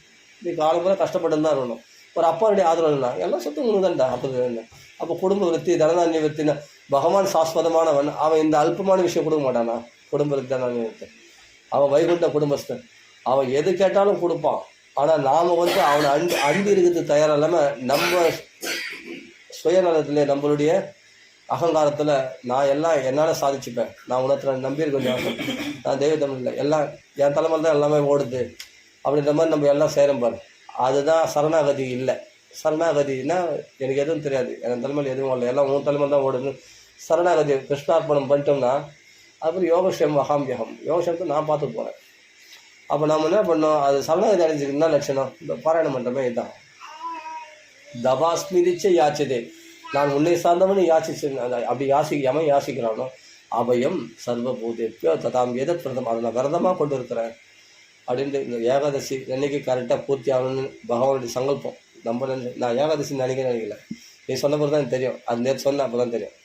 S1: நீ காலம் கூட கஷ்டப்பட்டு தான் இருக்கணும். ஒரு அப்பாவுடைய ஆதரவு இல்லைனா எல்லாம் சொத்து உங்களுக்கு தான்டா. அப்போ குடும்ப விருத்தி, தனதானிய விருத்தினா பகவான் சாஸ்வதமானவன். அவன் இந்த அல்பமான விஷயம் கொடுக்க மாட்டானா? குடும்ப விருத்தி, தனதானிய விருத்தி. அவன் வைகுண்ட குடும்பஸ்தன், அவன் எது கேட்டாலும் கொடுப்பான். ஆனால் நாம் அவனை அண்டி இருக்கிறது தயாராக இல்லாமல் நம்ம சுயநலத்தில், நம்மளுடைய அகங்காரத்தில் நான் எல்லாம் என்னால் சாதிச்சுப்பேன், நான் உணர்த்துல நம்பியிருக்கேன், நான் தெய்வ தமிழ் இல்லை, எல்லாம் என் தலைமையில் தான் எல்லாமே ஓடுது அப்படின்ற மாதிரி நம்ம எல்லாம் சேரும் பாரு. அதுதான் சரணாகதி இல்லை. சரணாகதினா எனக்கு எதுவும் தெரியாது, என் தலைமையில் எதுவும் இல்லை, எல்லாம் உன் தலைமையில் தான் ஓடுது. சரணாகதி கிருஷ்ணார்ப்பணம் பண்ணிட்டோம்னா அப்புறம் யோகக்ஷேம் மகாம்பியகம், யோகக்ஷேமத்தை நான் பார்த்துட்டு போகிறேன். அப்போ நம்ம என்ன பண்ணோம்? அது சரணாகதி அடைஞ்சிருக்கு என்ன லட்சணம்? இந்த பாராயணம் பண்ணுறமே இதுதான். தபாஸ்மிதிச்ச யாச்சதே, நான் உன்னை சார்ந்தவனு யாசிச்சு, அப்படி எவன் யாசிக்கிறானோ அபயம் சர்வபூதேப்பியோ ததாம் எதத் பிரதம், அதை நான் விரதமாக கொண்டு இருக்கிறேன் அப்படின்ட்டு. இந்த ஏகாதசி என்னைக்கு கரெக்டாக பூர்த்தி ஆகணும்னு பகவானுடைய சங்கல்பம். நம்ம நான் ஏகாதசி நினைக்கல, நீ சொன்ன பிறகு தான் எனக்கு தெரியும். அது நேற்று சொன்ன அப்போ தான் தெரியும்.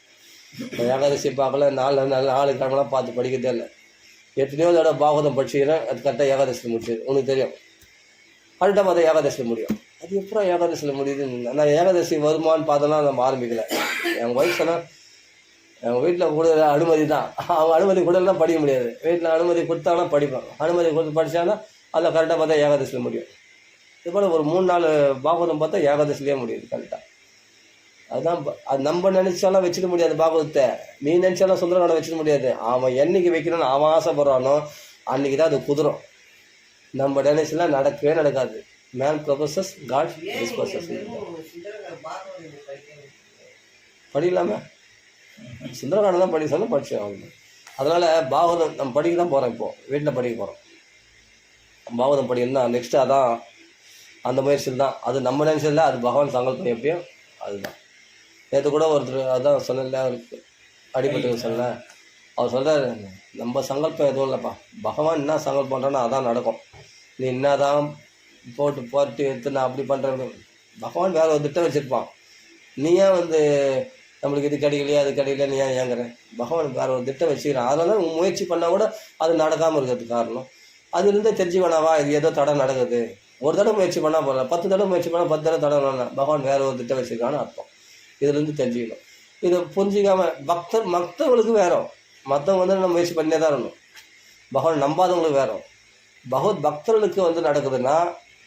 S1: ஏகாதசி பார்க்கல, 4 கிழமெல்லாம் பார்த்து படிக்கிறதே இல்லை. எத்தனையோ தடவை பாகவதம் படிச்சுக்கிறேன், அது கரெக்டாக ஏகாதசியில் முடிச்சுது. உனக்கு தெரியும், அடுத்த மாதம் ஏகாதசியில் முடியும். அது எப்போ ஏகாதசியில் முடியுதுன்னு நான் ஏகாதசி வருமானு பார்த்தோன்னா நம்ம ஆரம்பிக்கல. என் ஒய்ஃப் சொன்னால் எங்கள் வீட்டில் கூட அனுமதி தான், அவங்க அனுமதி கூடலாம் படிக்க முடியாது. வீட்டில் அனுமதி கொடுத்தாங்கன்னா படிப்பாங்க, அனுமதி கொடுத்து படித்தாங்கன்னா அதில் கரெக்டாக பார்த்தா ஏகாதசியில் முடியும். இது போல் ஒரு 3-4 பாகவதம் பார்த்தா ஏகாதசிலேயே முடியுது கரெக்டாக. அதுதான் அது நம்ம நினச்சாலும் வச்சுக்க முடியாது. பாகவதத்தை நீ நினச்சாலும் சுந்தரகாண்டம் வச்சுக்க முடியாது. அவன் என்னைக்கு வைக்கணும்னு அவன் ஆசைப்படுறானோ அன்றைக்கி தான் அது குதிரும். நம்ம நினைச்சலாம் நடக்கவே நடக்காது. Man proposes, God disposes. படிக்கலாமே, சுந்தரகாண்டம் தான் படிக்க சொன்னால் படித்தேன் அவங்க. அதனால் பாகவதம் நம்ம படிக்க தான் போகிறோம். இப்போது வீட்டில் படிக்க போகிறோம். பாகவதம் படிக்கணும்னா நெக்ஸ்ட்டு அதான் அந்த முயற்சியில் தான். அது நம்ம நினச்சதில்ல, அது பகவான் சங்கல்பம் எப்படியோ அதுதான். நேற்று கூட ஒருத்தர் அதான் சொல்லல, அவருக்கு அடிபட்டு சொல்ல, அவர் சொல்கிறார், நம்ம சங்கல்பம் எதுவும் இல்லைப்பா, பகவான் என்ன சங்கல்பம் பண்ணுறானோ அதான் நடக்கும். நீ என்ன தான் போட்டு எடுத்து நான் அப்படி பண்ணுறேன், பகவான் வேறு ஒரு திட்டம் வச்சுருப்பான். நீ ஏன் நம்மளுக்கு இது கிடைக்கலையே அது கிடைக்கலையே நீ ஏன் ஏங்குறேன்? பகவான் வேறு ஒரு திட்டம் வச்சுக்கிறான். அதனால முயற்சி பண்ணால் கூட அது நடக்காமல் இருக்கிறதுக்கு காரணம் அதுலேருந்தே தெரிஞ்சு வேணாவா இது ஏதோ தடை நடக்குது. ஒரு தடவை முயற்சி பண்ணால் போகல, 10 தடவை முயற்சி பண்ணால் 10 தடவை தடை வேணாம். பகவான் வேறு ஒரு திட்டம் வச்சுருக்கான்னு அர்த்தம். இதுலேருந்து தெரிஞ்சுக்கணும். இதை புரிஞ்சிக்காமல் மற்றவங்களுக்கு வேறும், மற்றவங்க நம்ம முயற்சி பண்ணியே தான் இருக்கணும். பகவான் நம்பாதவங்களுக்கு வேறும். பகவத் பக்தர்களுக்கு நடக்குதுன்னா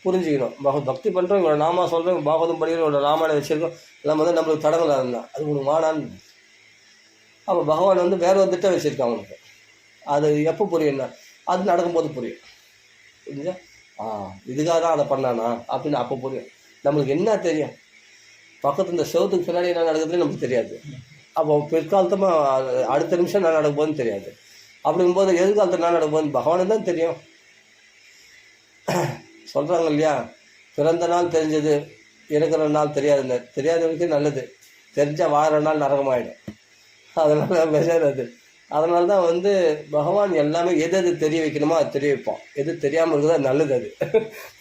S1: புரிஞ்சுக்கணும். பக்தி பண்ணுறோம், இவங்களோட நாமா சொல்கிறோம், பாகவதம் படிக்கிறோம், இவங்களோட ராமாயணம் வச்சுருக்கோம், எல்லாம் நம்மளுக்கு தடங்கள் இருந்தால் அது உனக்கு வானான்னு. அப்போ பகவான் வேற ஒரு திட்டம் வச்சுருக்கான் அவனுக்கு. அது எப்போ புரியும்னா அது நடக்கும்போது புரியும். புரிஞ்சா இதுக்காக தான் அதை பண்ணானா அப்படின்னு அப்போ புரியும். நம்மளுக்கு என்ன தெரியும்? பக்கத்து இந்த செவத்துக்கு பின்னாடி என்ன நடக்குதுன்னு நமக்கு தெரியாது. அப்போ பிற்காலத்தமாக அடுத்த நிமிஷம் என்ன நடக்கும் போதுன்னு தெரியாது. அப்படிங்கும்போது எதிர்காலத்தில் என்ன நடக்கும் போது பகவானுக்கு தான் தெரியும். சொல்கிறாங்க இல்லையா, பிறந்த நாள் தெரிஞ்சது, இறக்குற நாள் தெரியாதுன்னு. தெரியாதவனுக்கு நல்லது, தெரிஞ்சால் வாழற நாள் நரகமாயிடும். அதனால் மெசேஜ் அது. அதனால தான் பகவான் எல்லாமே எது தெரிய வைக்கணுமோ அது தெரிய வைப்பான். எது தெரியாமல் இருக்குதோ அது நல்லது. அது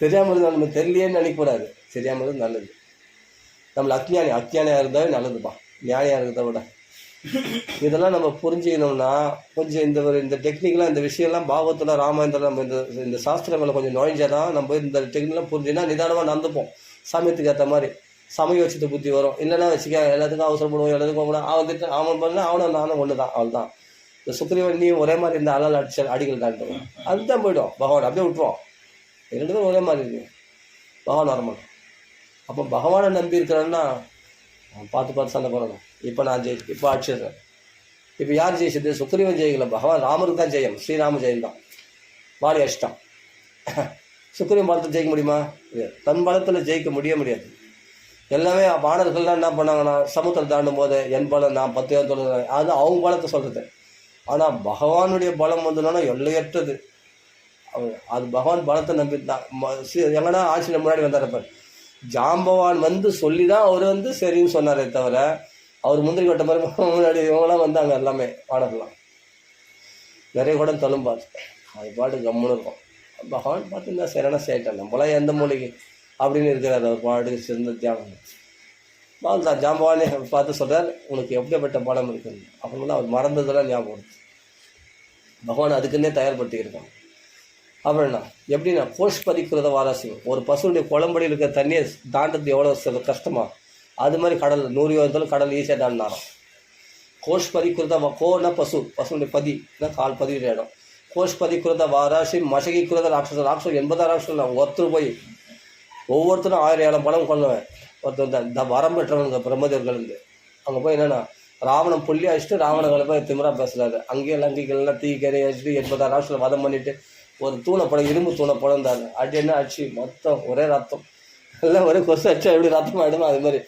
S1: தெரியாமல் இருந்தால் நம்ம தெரியலேன்னு நினைக்கக்கூடாது. தெரியாமல் இருக்குது நல்லது. நம்மளை அக்ஞானியாக இருந்தாவே நல்லதுப்பா, ஞானியாக இருக்கிறத விட. இதெல்லாம் நம்ம புரிஞ்சுக்கணும்னா கொஞ்சம் இந்த டெக்னிக்கெலாம், இந்த விஷயம்லாம் பாகவத்தில், ராமாயணத்தில் நம்ம இந்த சாஸ்திரங்களை கொஞ்சம் நுழைஞ்சாதான் நம்ம இந்த டெக்னிக்லாம் புரிஞ்சுன்னா நிதானமாக நடந்துப்போம். சமயத்துக்கு ஏற்ற மாதிரி சமய வச்சுட்டு புத்தி வரும். இல்லைன்னா வச்சுக்க எல்லாத்துக்கும் அவசரப்படுவோம், எல்லாத்துக்கும் கூட அவன் பண்ண அவனும் நானும் ஒன்று தான். அவள் தான் இந்த சுக்ரீவன் நீ ஒரே மாதிரி இந்த அலால் அடிக்கல் தாண்டுவோம், அதுதான் போய்டும். பகவான் அப்படியே விட்டுருவோம். 2 பேரும் ஒரே மாதிரி இருக்கு, பகவான் வரமாட்டோம். அப்போ பகவானை நம்பி இருக்கிறேன்னா பார்த்து சண்டை போடணும். இப்போ நான் இப்போ அடிச்சிடுறேன், இப்போ யார் ஜெயிச்சது? சுக்ரீவன் ஜெயிக்கல, பகவான் ராமருக்கு தான் ஜெயம், ஸ்ரீராம ஜெயம் தான். வாலி அஷ்டம். சுக்ரீவன் பலத்தில் ஜெயிக்க முடியுமா? தன் பலத்தில் ஜெயிக்க முடியாது. எல்லாமே வானர்கள்லாம் என்ன பண்ணாங்கன்னா, சமுத்திரம் தாண்டும் போது என் பலம் நான் 10 சொல்லுறேன், அது அவங்க பலத்தை சொல்கிறது. ஆனால் பகவானுடைய பலம் வந்ததுன்னா எல்லையற்றது. அது பகவான் பலத்தை நம்பி தான். எங்கன்னா ஆட்சியில் முன்னாடி வந்தார், ஜாம்பவான் வந்து சொல்லி தான் அவர் சரின்னு சொன்னாரே தவிர, அவர் முந்திரி கொட்ட மாதிரி முன்னாடி இவங்களாம் வந்தாங்க. எல்லாமே வானர்கள்லாம் நிறைய கூட தழும்பாது, அது பாட்டு கம்முன்னு இருக்கும். பகவான் பார்த்து நான் சரியான சேட்டேன், நம்மளாம் எந்த மூலிகை அப்படின்னு இருக்கிறார். அவர் பாட்டு சிறந்த தியானம் தான். ஜாம்பவானே பார்த்து சொல்கிறார், உனக்கு எப்படிப்பட்ட பலம் இருக்குன்னு. அப்புறம் அவர் மறந்ததெல்லாம் ஞாபகம். பகவான் அதுக்குன்னே தயார்படுத்தியிருக்கான். அப்புறம் என்ன எப்படின்னா, கோஷ் பதிக்கிறத வாராசி. ஒரு பசுடைய குளம்படியில் இருக்கிற தண்ணியை தாண்டது எவ்வளோ கஷ்டமா, அது மாதிரி கடல் 100 யோகத்தில் கடல் ஈஸியாக தாண்டினாராம். கோஷ் பதிக்கிறத கோன்னா பசுடைய பதினா கால் பதிகிற இடம். கோஷ் பதிக்கிறத வாராசி மசகிக்கிறத ராட்சசம். 80 ராட்சசம் ஒருத்தர் போய் ஒவ்வொருத்தரும் 1000 பலம் கொள்ளுவேன். ஒருத்தர் இந்த வரம் பெற்றவங்க பிரம்மதேவர்கள் அங்கே போய் என்னென்னா, ராவணன் புள்ளி அடிச்சுட்டு ராவணங்களை போய் திமிரா பேசுகிறாரு. அங்கேயும் லங்கைகள்லாம் தீக்கரை அடிச்சுட்டு 80 ராட்சசம் வதம் பண்ணிட்டு ஒரு தூணப்படம், இரும்பு தூணப்படம் இருந்தாரு. அடி என்ன அடிச்சு மொத்தம் ஒரே ரத்தம், எல்லாம் ஒரே கொசு அடிச்சா எப்படி ரத்தம் ஆகிடுமோ அது மாதிரி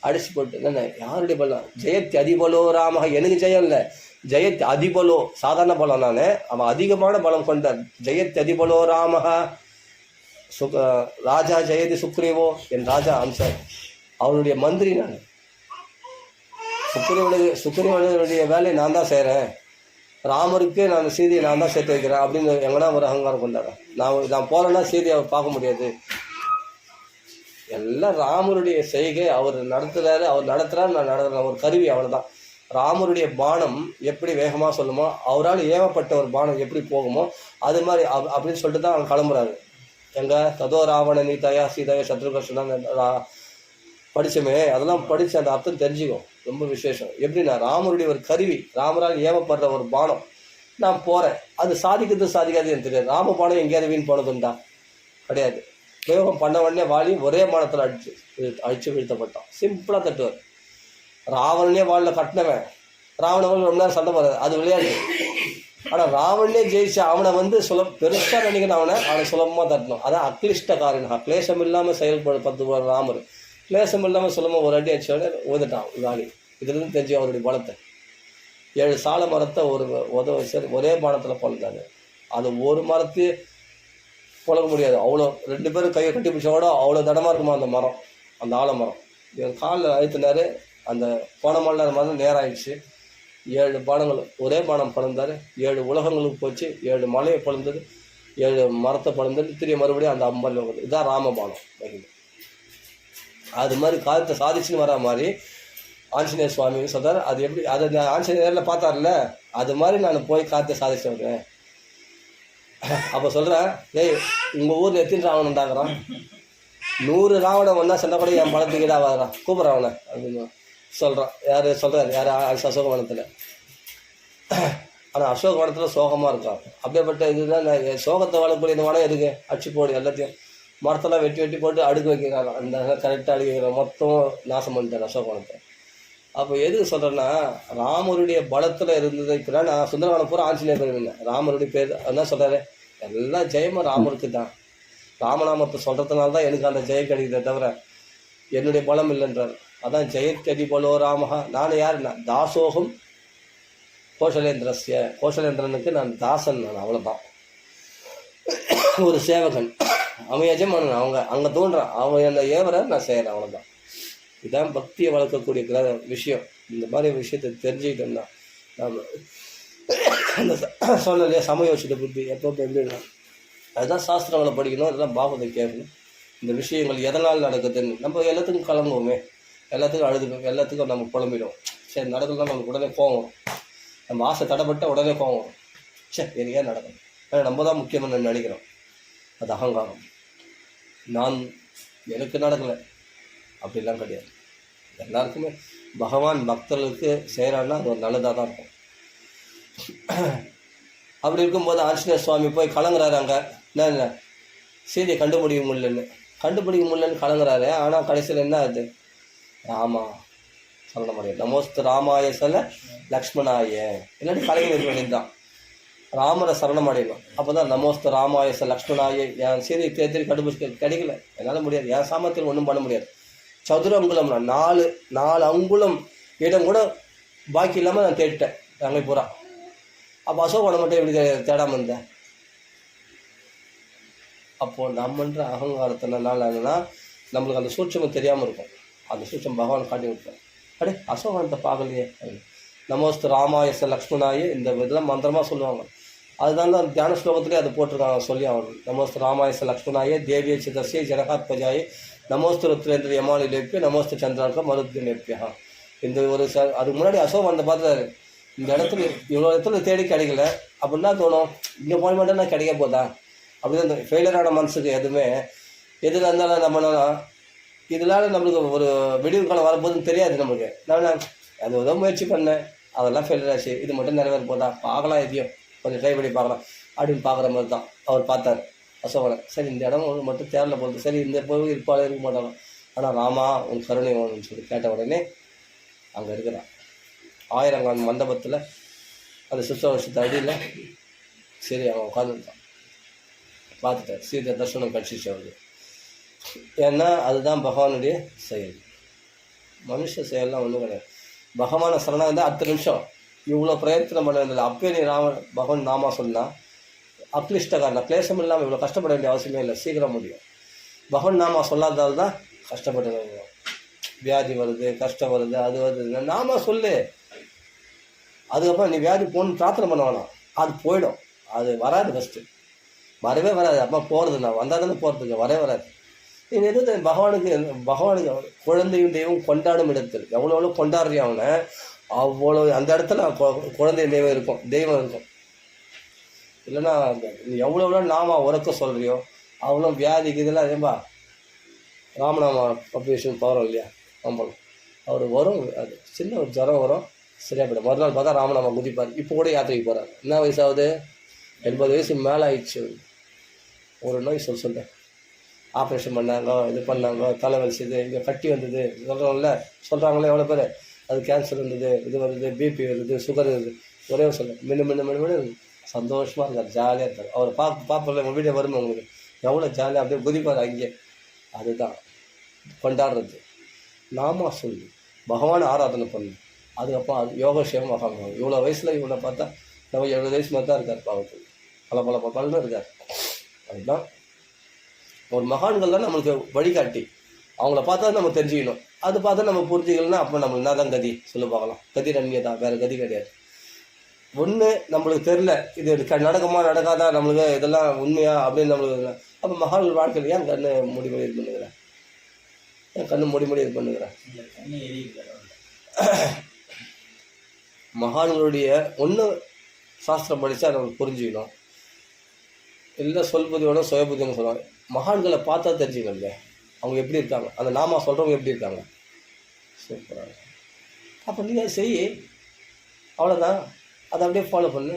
S1: அடிச்சு போட்டு. என்ன யாருடைய பலம்? ஜெயத் அதிபலோ ராம. எனக்கு ஜெயம் இல்லை, ஜெயத் அதிபலோ சாதாரண பலம். நான் அவன் அதிகமான பலம் கொண்டார். ஜெயத் அதிபலோ ராம ராஜா ஜெயதி சுக்ரீவோ, என் ராஜா அம்சர், அவனுடைய மந்திரி நான். சுக்ரீவனுடைய வேலையை நான் தான் செய்கிறேன், ராமருக்கு நான் சீதையை நான் தான் சேர்த்து வைக்கிறேன் அப்படின்னு எங்கன்னா ஒரு அகங்காரம் கொண்டாடுறேன். நான் போகிறேன்னா சீதையை பார்க்க முடியாது. எல்லாம் ராமருடைய செய்கை. அவர் நடத்துகிறாரு, அவர் நடத்துகிறாரு, நான் நடத்துகிறேன். ஒரு கருவி, அவ்வளோதான். ராமருடைய பானம் எப்படி வேகமாக சொல்லுமோ, அவரால் ஏவப்பட்ட ஒரு பானம் எப்படி போகுமோ அது மாதிரி அப்படின்னு சொல்லிட்டு தான் அவங்க கிளம்புறாரு. எங்கள் ததோ ராவண நீதாயா சீதாயா சத்ருகர்ஷனா படித்தோமே, அதெல்லாம் படித்து அந்த அர்த்தம் தெரிஞ்சுக்கும். ரொம்ப விசேஷம். எப்படின்னா, ராமருடைய ஒரு கருவி, ராமரால் ஏவப்படுற ஒரு பானம். நான் போகிறேன், அது சாதிக்காது எனக்கு தெரியாது. ராம பானம் எங்கேயாவது வீண் போனதுண்டா? கிடையாது. பிரயோகம் பண்ண உடனே வாலி ஒரே பானத்தில் அடிச்சு வீழ்த்தப்பட்டான். சிம்பிளாக தட்டுவார். ராவணனே வாலில் கட்டினவன், ராவணன் ரொம்ப நேரம் சண்டை போடுறது, அது விளையாடு. ஆனால் ராவணனே ஜெயிச்சு அவனை பெருசாக நினைக்கணும், அவனை சுலபமாக தட்டணும். அதான் அக்லிஷ்டக்காரன். கிளேசம் இல்லாமல் செயல்படுத்த ராமர். கிளேசம் இல்லாமல் சுலபமாக ஒரு அடி அடிச்சோட ஓதுட்டான் வாலி. இதுலேருந்து தெரிஞ்சு அவருடைய பலத்தை. 7 சால மரத்தை ஒரே பானத்தில் பொழுதாங்க. அது ஒரு மரத்தையே புழங்க முடியாது. அவ்வளோ 2 பேரும் கையை கட்டி பிடிச்சோட அவ்வளோ தடமாக இருக்குமா அந்த மரம், அந்த ஆலமரம். காலில் அழுத்தினார், அந்த கோணமான மரம் நேராகிடுச்சு. 7 பானங்கள் ஒரே பானம் பழந்தார். 7 உலகங்களுக்கு போச்சு. 7 மலையை பழந்தது, 7 மரத்தை பழந்தது. திரும்ப மறுபடியும் அந்த அம்பல் வருது. இதுதான் ராமபானம் மகிமை. அது மாதிரி காலத்தை சாதிச்சுன்னு வர மாதிரி ஆஞ்சநேயர் சுவாமி சொல்கிறார். அது எப்படி, அதை ஆஞ்சநேயரில் பார்த்தார்ல, அது மாதிரி நான் போய் காற்றை சாதிச்சு வருவேன். அப்போ சொல்கிறேன், ஏய் உங்கள் ஊரில் எத்தனை ராவணன் உண்டாக்குறான்? 100 ராவணன் ஒன்றா சொன்னால் கூட என் பலத்துக்கு ஈடாகிறான், கூப்பிட்றாவனை அப்படின்னு சொல்கிறான். யார் சொல்கிறார்? யார்? அசோகவனத்தில். ஆனால் அசோகவனத்தில் சோகமாக இருக்கான். அப்படிப்பட்ட இதுதான் சோகத்தை வாழக்கூடிய இந்த வனம் எதுக்கு? அடிச்சு போடு, எல்லாத்தையும் மரத்தெல்லாம் வெட்டி போட்டு அடுக்கு வைக்கிறாங்க. அந்த கரெக்டாக அடுக்கி வைக்கிற மொத்தம் நாசம் பண்ணிட்டார் அசோகவனத்தை. அப்போ எதுக்கு சொல்கிறேன்னா, ராமருடைய பலத்தில் இருந்தது. இப்போ நான் சுந்தரவனம் பூரா ஆஞ்சநேயர் பேர், ராமருடைய பேர் அதான் சொல்கிறாரு. எல்லாம் ஜெயமும் ராமருக்கு தான். ராமநாமத்தை சொல்கிறதுனால தான் எனக்கு அந்த ஜெயம் கிடைக்குதே தவிர என்னுடைய பலம் இல்லைன்றார். அதான் ஜெயத்தடி போலோ ராமஹா. நான் யாருன்னா தாசோகம் கோஷலேந்திரஸ்ய. கோஷலேந்திரனுக்கு நான் தாசன், நான் அவ்வளோதான். ஒரு சேவகன், அவன் எஜமானன். அங்கே தோன்றான், அவன் என்ன ஏவரை நான் செய்கிறேன், அவ்வளோதான். இதுதான் பக்தியை வளர்க்கக்கூடிய விஷயம். இந்த மாதிரி விஷயத்தை தெரிஞ்சுக்கிட்டோம்னா நம்ம அந்த சொல்லலையா சமயோசித புத்தி எப்போ எப்படின்னா, அதுதான் சாஸ்திரங்களை படிக்கணும், அதெல்லாம் பாகவதை கேட்கணும். இந்த விஷயங்கள் எதனால் நடக்குதுன்னு நம்ம எல்லாத்துக்கும் கலங்குவோமே, எல்லாத்துக்கும் அழுதுவோம், எல்லாத்துக்கும் நம்ம புலம்பிடும். சரி நடக்கலாம், நமக்கு உடனே கோவம். நம்ம ஆசை தடைப்பட்டால் உடனே கோவம். சரி எனக்கு ஏன் நடக்கும்? ஆனால் நம்ம தான் முக்கியமாக நினைக்கிறோம். அது அகங்காரம். நான் எனக்கு நடக்கலை அப்படிலாம் கிடையாது. எல்லாருக்குமே பகவான் பக்தர்களுக்கு செய்கிறான்னா அது ஒரு நல்லதாக தான் இருக்கும். அப்படி இருக்கும்போது ஆஞ்சநேயர் சுவாமி போய் கலங்குறாரு. அங்கே என்ன சீதையை கண்டுபிடிக்க முடியலன்னு கலங்குறாரு. ஆனால் கடைசியில் என்ன ஆகுது? ஆமாம், சரணமடையும். நமோஸ்து ராமாய சல லக்ஷ்மணாய, இல்லாட்டி கலைஞர் இருக்க வேண்டியதுதான். ராமரை சரணமடையணும். அப்போ தான் நமோஸ்து ராமாய ச லக்ஷ்மணாய. என் சீதை தேர்தல் கண்டுபிடிச்சு கிடைக்கல, என்னால் முடியாது, என் சாமர்த்தியம் ஒன்றும் பண்ண முடியாது. சதுர அங்குலம்னா 4 அங்குலம் இடம் கூட பாக்கி இல்லாமல் நான் தேடிட்டேன் அங்கே பூரா. அப்போ அசோகவனம் மட்டும் எப்படி தேடாமல் இருந்தேன்? அப்போது நம்மன்ற அகங்காரத்தினால என்னன்னா நம்மளுக்கு அந்த சூட்சமம் தெரியாமல் இருக்கும். அந்த சூட்சம் பகவான் காட்டி விட்டார். அடே அசோகவனத்தை பார்க்கலையே. நமோஸ்து ராமாயச லக்ஷ்மணாயே இந்த இதெல்லாம் மந்திரமாக சொல்லுவாங்க. அதுதான் தான் தியான ஸ்லோகத்திலே அது போட்டிருக்காங்க சொல்லி ஆகணும். நமோஸ்து ராமாயச லக்ஷ்மணாயே தேவிய சிதஸ்ய ஜனகாத்மஜாயே நமோஸ்து ருத்ரேந்திர யமாலி லேப்பிய நமோஸ்து சந்திராக்க மருத்து லேப்பியா. இந்த ஒரு அதுக்கு முன்னாடி அசோகவனத்தை பார்த்தாரு. இந்த இடத்துல இவ்வளோ இடத்துல தேடி கிடைக்கல அப்படின்னா தோணும், இங்கே போய் மட்டும் நான் கிடைக்க போதா அப்படிதான். இந்த ஃபெயிலியரான மனசுக்கு எதுவுமே எதில் இருந்தாலும் நம்மனா இதனால நம்மளுக்கு ஒரு விடிவு காலம் வரப்போதுன்னு தெரியாது நம்மளுக்கு. நான் அது உதவ முயற்சி பண்ணேன், அதெல்லாம் ஃபெயிலியர் ஆச்சு, இது மட்டும் நிறைவேற போதா, பார்க்கலாம், எதையும் கொஞ்சம் ட்ரை பண்ணி பார்க்கலாம் அப்படின்னு பார்க்குற மாதிரி தான் அவர் பார்த்தார் அசோகனை. சரி இந்த இடம் மட்டும் தேரல போகுது, சரி இந்த போய் இருப்பாளே இருக்க மாட்டாங்க. ஆனால் ராமா உன் கருணை வேணும்னு சொல்லி கேட்ட உடனே அங்கே இருக்கிறான் 1000 மண்டபத்தில் அந்த வருஷத்து அடியில். சரி அவன் உட்காந்துருந்தான், பார்த்துட்டார். சீதை தர்ஷனம் கட்சிச்சு அவருக்கு. ஏன்னா அதுதான் பகவானுடைய செயல். மனுஷ செயல்லாம் ஒன்றும் கிடையாது. பகவானை சரணாக இருந்தால் 10 நிமிஷம் இவ்வளோ பிரயத்தனம் பண்ண வேண்டியதில்லை. அப்பயே நீ பகவான் நாமா சொன்னால் அக்லிஷ்டகாரனா கிளேசம் இல்லாமல் இவ்வளோ கஷ்டப்பட வேண்டிய அவசியமே இல்லை, சீக்கிரம் முடியும். பகவான் நாமா சொல்லாததால் தான் கஷ்டப்பட்டு வியாதி வருது, கஷ்டம் வருது, அது வருது. நாமா சொல்லு, அதுக்கப்புறம் நீ வியாதி போகணுன்னு பிரார்த்தனை பண்ண வேணாம், அது போயிடும். அது வராது, ஃபஸ்ட்டு வரவே வராது. அப்போ போகிறது நான் வந்தால் தானே போகிறதுக்கு வரவே வராது. நீ எது பகவானுக்கு குழந்தையும் தெய்வம் கொண்டாடும் இடத்தில் எவ்வளோ கொண்டாடுறிய அவனை அவ்வளோ அந்த இடத்துல குழந்தை தெய்வம் இருக்கும், தெய்வம் இருக்கும். இல்லைன்னா நீ எவ்வளோ நாம உறக்க சொல்கிறியோ அவ்வளோ வியாதிக்கு இதெல்லாம் அதேபா ராமநாமா பப்ளிகேஷன் பவர் இல்லையா நம்பளும் அவர் வரும். அது சின்ன ஒரு ஜுரம் வரும், சரியா போய்டும். மறுநாள் பார்த்தா ராமநாமா குதிப்பார். இப்போ கூட யாத்திரைக்கு போகிறார். என்ன வயசாகுது? 80 வயசு மேலே ஆயிடுச்சு. ஒரு நோய் சொல்கிறேன், ஆப்ரேஷன் பண்ணாங்க, இது பண்ணாங்க, தலை வலிச்சது, இங்கே கட்டி வந்தது சொல்கிறோம்ல, சொல்கிறாங்களே எவ்வளோ பேர். அது கேன்சர் இருந்தது, இது வருது, பிபி வருது, சுகர் வருது. ஒரே சொல்ல மின்னு சந்தோஷமாக இருக்கார், ஜாலியாக இருக்கார். அவர் பார்ப்பல உங்கள் வீடியோ வருமா உங்களுக்கு, எவ்வளோ ஜாலியாக அப்படியே குதிப்பார் அங்கே. அதுதான் கொண்டாடுறது. நாமா சொல்லி பகவானை ஆராதனை பண்ணு. அதுக்கப்புறம் அது யோகக்ஷேமம் மகான். இவ்வளோ வயசில் இவனை பார்த்தா நம்ம 70 வயசு மாதிரி தான் இருக்கார். பாவத்துக்கு பலன்னு இருக்கார். அதுதான் ஒரு மகான்கள் தான் நம்மளுக்கு வழிகாட்டி. அவங்கள பார்த்தா நம்ம தெரிஞ்சுக்கணும். அது பார்த்தா நம்ம புரிஞ்சுக்கலன்னா அப்போ நம்ம என்ன தான் கதி சொல்லி பார்க்கலாம். கதி ரன்மியை தான், வேறு கதி கிடையாது. ஒன்று நம்மளுக்கு தெரில, இது நடக்குமா நடக்காதா, நம்மளுக்கு இதெல்லாம் உண்மையா அப்படின்னு நம்மளுக்கு. அப்போ மகான்கள் வாழ்க்கையில் ஏன் கண்ணு மூடி இது பண்ணுகிறேன், ஏன் கண்ணு மூடி இது பண்ணுகிறேன்? மகான்களுடைய ஒன்று சாஸ்திரம் படித்தா நம்மளுக்கு புரிஞ்சுக்கணும். இல்லை சொல்பதியோட சுயபுத்தின்னு சொல்லுவாங்க. மகான்களை பார்த்தா தெரிஞ்சுக்கணும் இல்லையா அவங்க எப்படி இருக்காங்க, அந்த நாமா சொல்கிறவங்க எப்படி இருக்காங்க. சூப்பராக. அப்போ நீ அதை செய், அவ்வளோதான். அதை அப்படியே ஃபாலோ பண்ணு.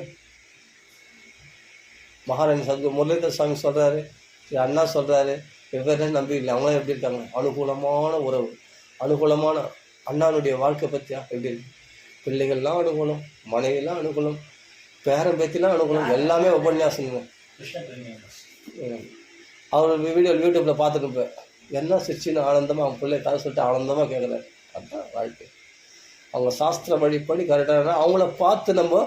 S1: மகாராணி முரளிதர் சுவாமி சொல்கிறாரு, அண்ணா சொல்கிறாரு, வெவ்வேறு நம்பிக்கை அவங்களாம் எப்படி இருக்காங்க. அனுகூலமான உறவு, அனுகூலமான அண்ணானுடைய வாழ்க்கை பற்றியா எப்படி இருக்கு. பிள்ளைகள்லாம் அனுகூலம், மனைவிலாம் அனுகூலம், பேரன் பேத்திலாம் அனுகூலம், எல்லாமே உபன்யாசங்க. அவர் வீடியோ யூடியூப்பில் பார்த்துட்டு என்ன சிரிச்சின்னு ஆனந்தமாக அவங்க பிள்ளை கதை சொல்லிட்டு ஆனந்தமாக கேட்குறாரு. அதுதான் வாழ்க்கை. அவங்க சாஸ்திர வழிப்படி கரெக்டாக அவங்கள பார்த்து நம்ம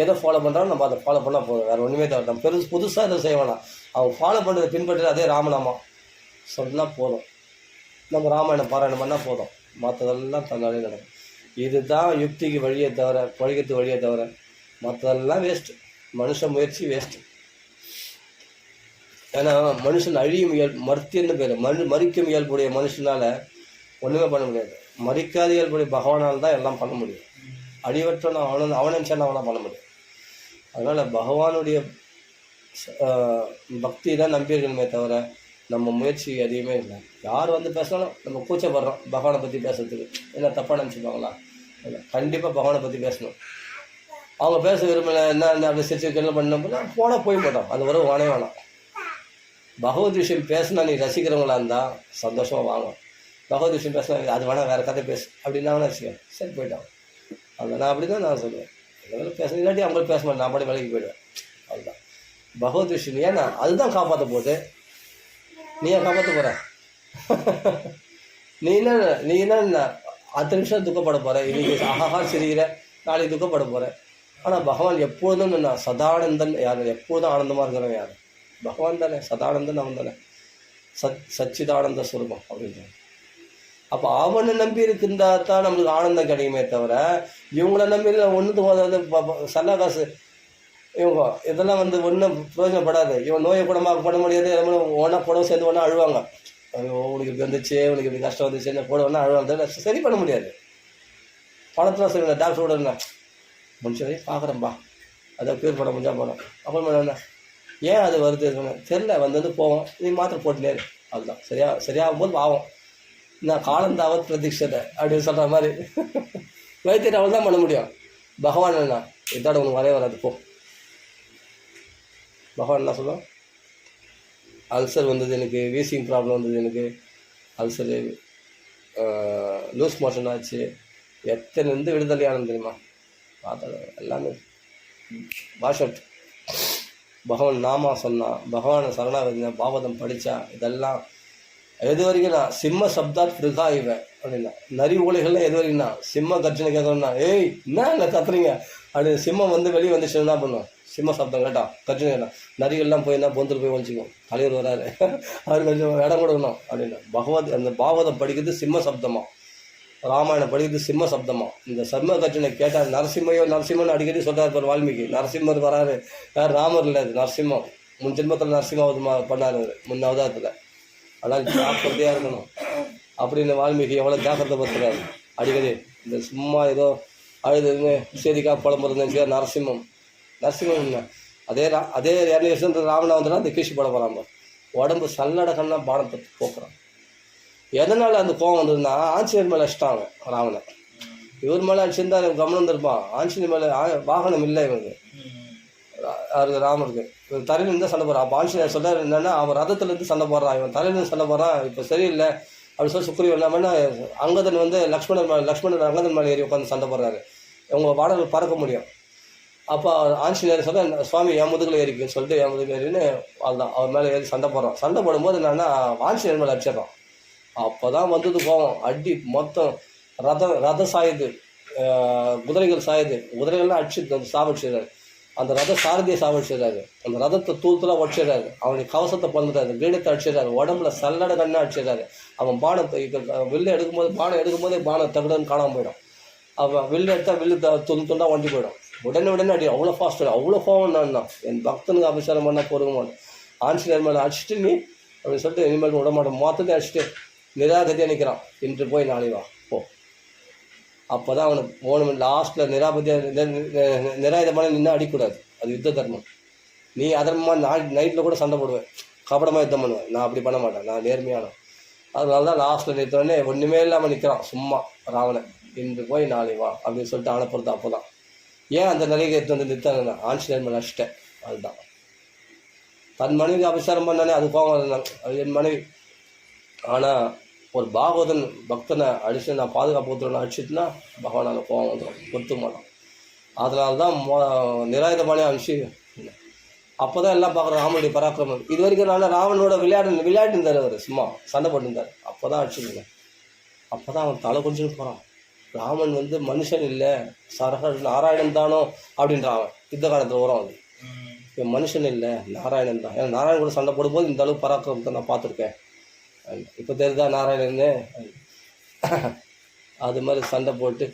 S1: எதை ஃபாலோ பண்ணுறாலும் நம்ம அதை ஃபாலோ பண்ணால் போதும். வேறு ஒன்றுமே தவிர நம்ம புதுசாக எதுவும் செய்ய வேணாம். அவங்க ஃபாலோ பண்ணுறதை பின்பற்றி அதே ராமநாமா சொன்னால் போதும். நம்ம ராமாயணம் பாராயணம் பண்ணால் போதும், மற்றதெல்லாம் தன்னாலே நடக்கும். இதுதான் யுக்திக்கு வழியை தவிர, பழகத்துக்கு வழியை தவிர மற்றதெல்லாம் வேஸ்ட்டு. மனுஷ முயற்சி வேஸ்ட்டு. ஏன்னா மனுஷன் அழியும் மர்த்தியன்னு பேர். மறிக்கும் இயல்புடைய மனுஷனால் ஒன்றுமே பண்ண முடியாது. மறிக்காத இயல்புடைய பகவானால் தான் எல்லாம் பண்ண முடியும். அழிவற்ற அவனை நினச்சாலும் அவனால் பண்ண முடியும். அதனால் பகவானுடைய பக்தி தான் நம்பியிருக்கணுமே தவிர நம்ம முயற்சி அதிகமே இல்லை. யார் வந்து பேசினாலும் நம்ம கூச்சப்படுறோம் பகவானை பற்றி பேசுறதுக்கு. என்ன தப்பாக நினச்சிப்பாங்களா? இல்லை, கண்டிப்பாக பகவானை பற்றி பேசணும். அவங்க பேச விரும்பலை, என்ன அப்படி சிரிச்சு என்ன பண்ணோம்னா போனால் போய் போட்டோம். அது வரும் வானே வேணாம். பகவத் விஷயம் பேசினா நீ ரசிக்கிறவங்களா இருந்தால் சந்தோஷமாக வாங்க. பகவத் விஷயம் பேசினா அது வேணால் வேறு கதை பேசு அப்படின்னா வச்சுக்கேன், சரி போயிட்டான். அவ்வளோ நான் அப்படி தான் நான் சொல்லுவேன். எதாவது பேச இல்லாட்டி அவங்களும் பேச மாட்டேன், நான் பாட்டு வேலைக்கு போயிடுவேன். அதுதான் பகவத் விஷயம். ஏன்னா அதுதான் காப்பாற்ற போகுது, நீ ஏன் காப்பாற்ற போகிற? நீ என்ன 10 நிமிஷம் துக்கப்பட போகிற, இன்னைக்கு ஆஹா சிரிக்கிற, நாளைக்கு துக்கப்பட போகிற. ஆனால் பகவான் எப்போதும் நான் சதானந்தன். யார் எப்போதும் ஆனந்தமாக இருக்கிறவன் யார்? பகவான் தானே, சதானந்தன் அவன் தானே, சச்சிதானந்த ஸ்வரூபம் அப்படின்றாங்க. அப்போ அவனை நம்பி இருக்குந்தா தான் நம்மளுக்கு ஆனந்தம் கிடைக்குமே தவிர, இவங்கள நம்பி ஒன்றுத்து சல்லா காசு இவங்க இதெல்லாம் ஒன்றும் பிரயோஜனப்படாது. இவன் நோயை குணமாக்கப்பட முடியாது. ஒன்றா புடவை சேர்ந்து ஒன்றா அழுவாங்க. உனக்கு இப்படி வந்துச்சு, உனக்கு இப்படி கஷ்டம் வந்துச்சு, என்ன போட ஒன்றா அழுவாங்க, சரி பண்ண முடியாது. பணத்தில் சரி டாக்டர் கூட என்ன மனுஷன் பார்க்குறேன்பா, அதை க்யூர் பண்ண முடிஞ்சா போனோம். அப்புறம் என்ன ஏன் அது வருது தெரில, போவோம், நீ மாத்திரை போட்டுனே. அதுதான் சரியாகும் போது ஆகும். நான் காலந்தாவது பிரதீட்சதை அப்படின்னு சொல்கிற மாதிரி வைத்தியர் அவள் தான் பண்ண முடியும். பகவான் என்ன இதோட உனக்கு வரவே வராது போ. பகவான் என்ன சொல்லுவோம், அல்சர் வந்தது எனக்கு, வீசிங் ப்ராப்ளம் வந்தது எனக்கு, அல்சரு லூஸ் மோஷன் ஆச்சு, எத்தனை விடுதலையானது தெரியுமா? பார்த்தா எல்லாமே வாஷ் அவுட். பகவான் நாமா சொன்னான், பகவானை சரணாகதினா, பாவதம் படித்தா, இதெல்லாம் எது வரைக்கும் நான் சிம்ம சப்தாத் பிருகா இவன் அப்படின்னா, நரி ஓலைகள்லாம் எது வரைக்கும்னா சிம்ம கர்ஜனை கேட்கணும்னா, ஏய் என்ன கத்துறீங்க அப்படின்னு சிம்மம் வெளியே வந்துச்சு என்ன பண்ணுவோம், சிம்ம சப்தம் கேட்டான், கர்ஜனை கேட்டான். நரிகள்லாம் போய் என்ன பொந்தில் போய் ஒழிச்சிக்கும், தலைவர் வராரு, அவருக்கு கொஞ்சம் இடம் கொடுக்கணும் அப்படின்னா. அந்த பாவதம் படிக்கிறது சிம்ம சப்தமா, ராமாயணம் படிக்கிறது சிம்ம சப்தமா. இந்த சிம்ம கர்ஜனை கேட்டால் நரசிம்மன் அடிக்கடி சொல்கிறார் பார் வால்மீகி. நரசிம்மர் வராரு, யார் ராமர் இல்லை, அது நரசிம்மம். முன் ஜென்மத்தில் நரசிம்மாவது பண்ணார் முன் அவதாரத்தில். அதனால் ஜாக்கிரதையாக இருக்கணும் அப்படின்னு வால்மீகி எவ்வளோ ஜாக்கிரதை படுத்துறாரு அடிக்கடி. இந்த சும்மா ஏதோ அழுதுங்க சேதிக்காக புலம்புறதுன்னு நரசிம்மம் என்ன அதே 2 வருஷம் ராவணா வந்துன்னா அந்த கீழ்ச்சி போட போகிறான். உடம்பு சல்லடக்கன்னா பானத்தை போக்குறான். எதனால் அந்த கோவம் வந்ததுன்னா ஆஞ்சநேயர் மேலே அடிச்சிட்டாங்க ராவணன். இவர் மேலே அடிச்சிருந்தா கவனம் வந்துருப்பான். ஆஞ்சநேயர் மேலே வாகனம் இல்லை இவனுக்கு, அவருக்கு ராமருக்கு. இவன் தலையிலேருந்து சண்டை போடுறான். அப்போ ஆஞ்சநேயர் சொல்கிறார் என்னென்னா, அவன் ரதத்துலேருந்து சண்டை போடுறான், இவன் தலையிலேருந்து சண்டை போடுறான், இப்போ சரியில்லை அப்படின்னு சொல்லி சுக்ரீவன் இல்லாமல் அங்கதன் லக்ஷ்மணன் அங்கதன் மேலே ஏறி உட்காந்து சண்டை போடுறாரு. உங்கள் வாடகை பறக்க முடியும். அப்போ ஆஞ்சநேயர் சொல்ல, சுவாமி என் முதுகில் ஏறிக்குன்னு சொல்லிட்டு என் முதுகில் ஏறின்னு அதுதான் அவர் மேலே ஏறி சண்டை போடுறான். சண்டை போடும்போது என்னென்னா ஆஞ்சநேயர் மேலே அடிச்சிடறான். அப்போ தான் வந்தது கோவம். அடி மொத்தம் ரத சாயுது, குதிரைகள் சாயுது, குதிரைகள்லாம் அடிச்சு சாவடிச்சிடுறாரு. அந்த ரத சாரதியை சாவடிச்சிடுறாரு. அந்த ரதத்தை தூள்தூளாக உடச்சிடுறாரு. அவனுக்கு கவசத்தை பண்ணுறாரு, கிரீடத்தை அடிச்சிடுறாரு, உடம்புல சல்லட கண்ணை அடிச்சிடுறாரு. அவன் பானத்தை வில்லு எடுக்கும்போதே பானம் தகுடன்னு காணாமல் போயிடும். அவன் வில்லு எடுத்தால் வில்லு துண்டாக ஒண்டி போயிடும். உடனே அடி அவ்வளோ ஃபாஸ்ட், அவ்வளோ கோவம். நான் என் பக்தனுக்கு அபிஷேகம் பண்ணால் பொறுக்க மாட்டேன். ஆஞ்சநேயர் மேலே அடிச்சுட்டு நீ அப்படின்னு சொல்லிட்டு இனிமேல் விட மாட்டேன். மொத்தத்தை அடிச்சுட்டு நிராகதியாக நிற்கிறான். இன்று போய் நாளை வா போ. அப்போ தான் அவனுக்கு போகணும். லாஸ்ட்டில் நிராயுதமான நின்று அடிக்கூடாது, அது யுத்த தர்மம். நீ அதர்மமாக நைட்டில் கூட சண்டை போடுவேன், கபடமாக யுத்தம் பண்ணுவேன். நான் அப்படி பண்ண மாட்டேன், நான் நேர்மையான. அதனால தான் லாஸ்ட்டில் நிறுத்தோடனே ஒன்றுமே இல்லாமல் நிற்கிறான் சும்மா ராவணன். இன்று போய் நாளை வா அப்படின்னு சொல்லிட்டு அனுப்புறது. அப்போ தான் ஏன் அந்த நிலையை எடுத்து நிறுத்தாங்கன்னா ஆஞ்சநேயர் மேலே அடிச்சிட்டேன். அதுதான் தன் மனைவிக்கு அபிஷேகம் பண்ணானே அது கோவம், அது என் மனைவி. ஆனால் ஒரு பாகவதன் பக்தனை அடிச்சு நான் பாதுகாப்பு கொடுத்துருவேன் அடிச்சுட்டுனா பகவானால் கோவம் வந்துடும், பொறுத்து மாட்டான். அதனால தான் நிராயுதபாணியாக அனுப்பிச்சு அப்போ தான் எல்லாம் பார்க்குறோம் ராமனுடைய பராக்கிரமம். இது வரைக்கும் நான் ராவனோட விளையாடிருந்தார், அவர் சும்மா சண்டை போட்டுருந்தார். அப்போ தான் அடிச்சுருந்தேன். அப்போ தான் அவன் தலை கொஞ்சம் போகிறான். ராமன் மனுஷன் இல்லை, நாராயணன் தானோ அப்படின்றான் அவன். யுத்த காலத்தில் வரும் அது. இவன் மனுஷன் இல்லை, நாராயணன் தான். ஏன்னா நாராயணன் கூட சண்டை போடும்போது இந்த அளவு பராக்கிரமத்தை நான் பார்த்துருக்கேன். இப்போ தெரியுதா நாராயணன்னு. அது மாதிரி சண்டை போட்டு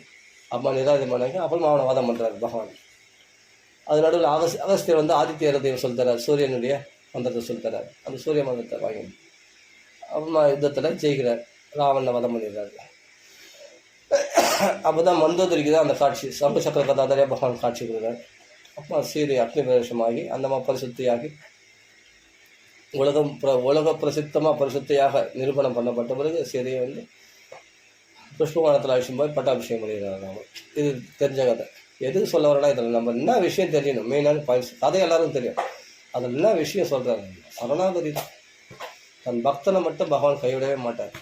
S1: அம்மா நிராயுதம் பண்ணாங்க. அப்புறம் அவனை வாதம் பண்ணுறாரு பகவான். அது நடுவில் அகஸ்தியர் ஆதித்ய ஹிருதயம் சொல்லித்தரார், சூரியனுடைய மந்திரத்தை சொல்லித்தரார். அந்த சூரிய மந்திரத்தை வாங்கி அப்புறமா யுத்தத்தில் ஜெயிக்கிறார், ராவணனை வதம் பண்ணிடுறாரு. அப்போ தான் மந்தோதரிக்கு தான் அந்த காட்சி, சம்ப சக்கர கதாதாரியா பகவான் காட்சி கொடுக்குறார். அப்போ சீதை அக்னி பிரவேசமாகி அந்த மாதிரி பரிசுத்தியாகி உலக பிரசித்தமாக பரிசுத்தையாக நிரூபணம் பண்ணப்பட்ட பிறகு சீதையை புஷ்பவானத்தில் அழிச்சும் போய் பட்டாபிஷேகம் பண்ணிடுறாரு ராமன். இது தெரிஞ்ச கதை. எதுக்கு சொல்ல வரனா, இதில் நம்ம என்ன விஷயம் தெரியணும், மெயினான பாயிண்ட்ஸ். கதை எல்லாருக்கும் தெரியும். அதில் என்ன விஷயம் சொல்கிறாரு, சரணாகதி தான். தன் பக்தனை மட்டும் பகவான் கைவிடவே மாட்டார்.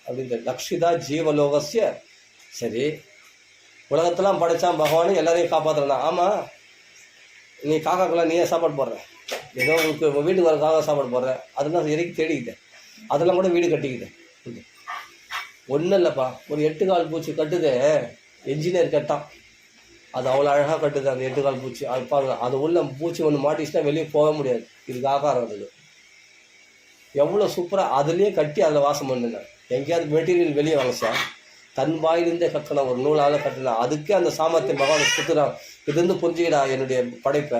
S1: அப்படின்ற லக்ஷிதா ஜீவலோகசிய. சரி, உலகத்தெல்லாம் படைத்தான் பகவான், எல்லாரையும் காப்பாற்றுறான். ஆமாம், நீ காக்காக்கெல்லாம் நீயே சாப்பாடு போடுற, ஏதோ உங்களுக்கு உங்கள் வீட்டுக்கு வர காக்கா சாப்பாடு போடுற, அதெல்லாம் எதுக்கு தேடிக்கிட்டேன், அதெல்லாம் கூட வீடு கட்டிக்கிட்டேன். ஒன்றும் இல்லைப்பா, ஒரு 8 கால் பூச்சி கட்டுது, என்ஜினியர் கட்டான், அது அவ்வளோ அழகாக கட்டுது அந்த 8 கால் பூச்சி. அது பாருங்க, அது உள்ள பூச்சி ஒன்று மாட்டிச்சுன்னா வெளியே போக முடியாது, இதுக்கு ஆகாரம் அதுக்கு. எவ்வளோ சூப்பராக அதுலேயே கட்டி அதில் வாசம் பண்ணுங்க. எங்கேயாவது மெட்டீரியல் வெளியே வாங்கிச்சா தன் வாயிலிருந்தே கட்டினா, ஒரு நூலால் கட்டினா, அதுக்கே அந்த சாமர்த்தியம் பகவான் கொடுத்துறான். இது வந்து புரிஞ்சுக்கிடா என்னுடைய படைப்பை,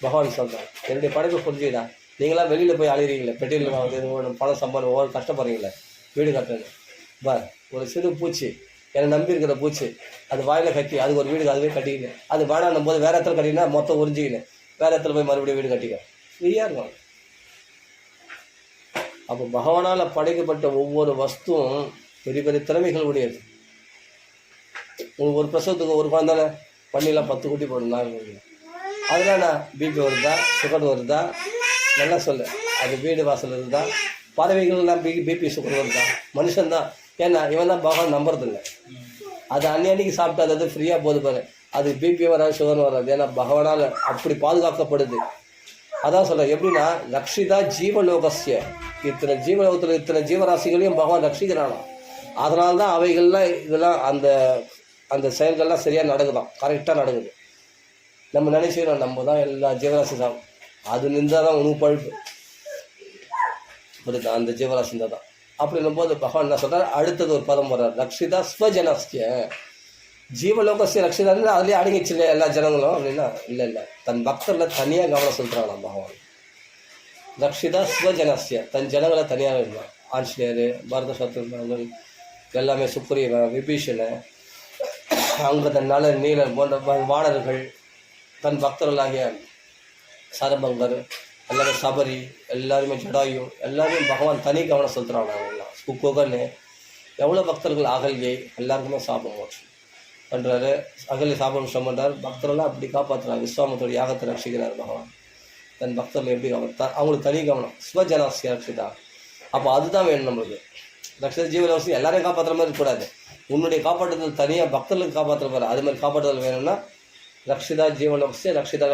S1: பகவான் சொல்கிறான், என்னுடைய படைப்பை புரிஞ்சுக்கிடா. நீங்களாம் வெளியில் போய் அழிகிறீங்களே, மெட்டீரியல் வாங்குறது, பணம் சம்பாதி ஒவ்வொரு கஷ்டப்படுறீங்களே, வீடு கட்டுறது. பார், ஒரு சிறு பூச்சி, என்னை நம்பி இருக்கிற பூச்சி, அது வாயில் கட்டி அதுக்கு ஒரு வீடு அதுவே கட்டிக்கினேன். அது வேணான்னும் போது வேறு இடத்துல கட்டினா மொத்தம் உறிஞ்சிக்கினேன், வேறு இடத்துல போய் மறுபடியும் வீடு கட்டிக்க ஃப்ரீயாக இருக்கும். அப்போ பகவானால் படைக்கப்பட்ட ஒவ்வொரு வஸ்துவும் பெரிய பெரிய திறமைகள் உடையது. ஒரு பிரசவத்துக்கு ஒரு குழந்தை பண்ணிலாம் 10 குட்டி போடணும், அதெல்லாம் நான் பிபி வருதா, சுகர் வருதா, நல்லா சொல்லு. அது வீடு வாசல் இருந்தா, பறவைகள்லாம் பிபி சுகர் வருதா, மனுஷன்தான். ஏன்னா இவன் தான் பகவான் நம்புறதில்லை. அது அன்னைக்கு சாப்பிட்டா அது ஃப்ரீயாக போது பாரு, அது பிபி வராது, சுகர் வராது. ஏன்னா பகவானால் அப்படி பாதுகாக்கப்படுது. அதான் சொல்கிறேன், எப்படின்னா ரக்ஷிதா ஜீவலோகசிய, இத்தனை ஜீவலோகத்தில் இத்தனை ஜீவராசிகளையும் பகவான் ரட்சிக்கிறானா. அதனால்தான் அவைகள்லாம் இதெல்லாம் அந்த அந்த செயல்கள்லாம் சரியாக நடக்குதான், கரெக்டாக நடக்குது. நம்ம நினைச்சுக்கிறோம் நம்ம தான் எல்லா ஜீவராசி தான், அது நின்றால் தான் உனக்கு பழுப்பு புரியுது, அந்த ஜீவராசி இருந்தால் தான். அப்படின்னும் போது பகவான் என்ன சொல்கிறார், அடுத்தது ஒரு பதம் வர்றார், ரக்ஷிதா ஸ்வஜனஸ்ய. ஜீவலோகசிய ரக்ஷிதா இருந்தால் அதுலேயே அடங்கிச்சு இல்லை எல்லா ஜனங்களும் அப்படின்னா, இல்லை தன் பக்தரில் தனியாக கவனம் செலுத்துறானா பகவான். ரக்ஷிதா ஸ்வஜனஸ்ய, தன் ஜனங்களை தனியாக இருந்தான். ஆஞ்சநேயர், பரத சத்ருகன் எல்லாமே, சுக்ரீவன், விபீஷணன், அங்கே தன் நல நீலன் போன்ற வானர்கள், தன் பக்தர்களாகிய சரபங்கர், எல்லாமே சபரி, எல்லாருமே ஜடாயு, எல்லாரையும் பகவான் தனி கவனம் செலுத்துகிறான். அவங்கெல்லாம் குகன்னு எவ்வளோ பக்தர்கள், அகல்யை எல்லாருக்குமே சாபம் மோட்சம் பண்ணுறாரு. அகல்யை சாபம் மோட்சம் பண்ணுறாரு, பக்தர்கள்லாம் அப்படி காப்பாற்றுறாரு. விஸ்வாமத்தோட யாகத்தை ரட்சிக்கிறார் பகவான். தன் பக்தர்கள் எப்படி அவங்களுக்கு தனி கவனம், ஸ்வஜனாசிய ரட்சிதா. அப்போ அதுதான் வேணும் நம்மளுக்கு. ரட்சித ஜீவலோகசி எல்லாரையும் காப்பாற்றுற மாதிரி இருக்கக்கூடாது, உன்னுடைய காப்பாற்றுதல் தனியாக பக்தர்களுக்கு காப்பாற்றுற பாரு, அது மாதிரி காப்பாற்றுதல் வேணும்னா ரக்ஷிதா ஜீவலோகசிய ரக்ஷிதா.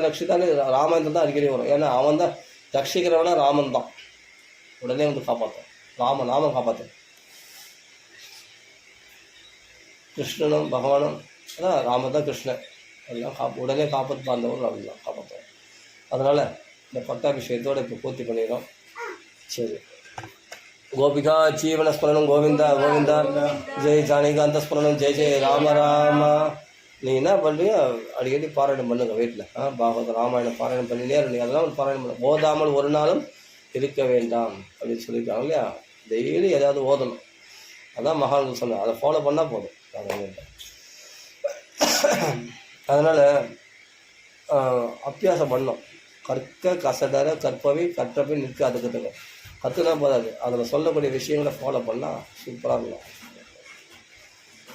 S1: ரக்ஷிதான்னு ராமன் தான் அடிக்கடி வரும். ஏன்னா அவன் தான் ரட்சிக்கிறவனா, ராமன் தான் உடனே வந்து காப்பாற்றும். நாமம் காப்பாற்றும். கிருஷ்ணனும் பகவானும் அதான், ராமன் தான் கிருஷ்ணன், எல்லாம் உடனே காப்பாற்று பார்த்தவரும் ராமன் தான் காப்பாற்றுவோம். அதனால் இந்த பட்டாபிஷேகத்தோடு இப்போ பூர்த்தி பண்ணிடுறோம். சரி, கோபிகா ஜீவனஸ்மரணம் கோவிந்தா கோவிந்தா, ஜெய் ஜானகிகாந்தஸ்மரணம் ஜெய் ஜெய் ராம ராமா. நீ என்ன பண்ணுறியோ அடிக்கடி பாராயணம் பண்ணுங்க வீட்டில். பாகவத ராமாயணம் பாராயணம் பண்ணினே இருந்தீங்க, அதெல்லாம் ஒரு பாராயணம் பண்ண, ஓதாமல் ஒரு நாளும் இருக்க வேண்டாம் அப்படின்னு சொல்லியிருக்காங்க இல்லையா. டெய்லி ஏதாவது ஓதணும், அதான் மகான்கள் சொன்னேன், அதை ஃபாலோ பண்ணால் போதும். அதனால் அபியாசம் பண்ணோம். கற்க கசடர கற்பவை கற்றவை நிற்க அதுக்குதுங்க, கற்றுனா போதாது, அதில் சொல்லக்கூடிய விஷயங்களை ஃபாலோ பண்ணால் சூப்பராக இருக்கும்.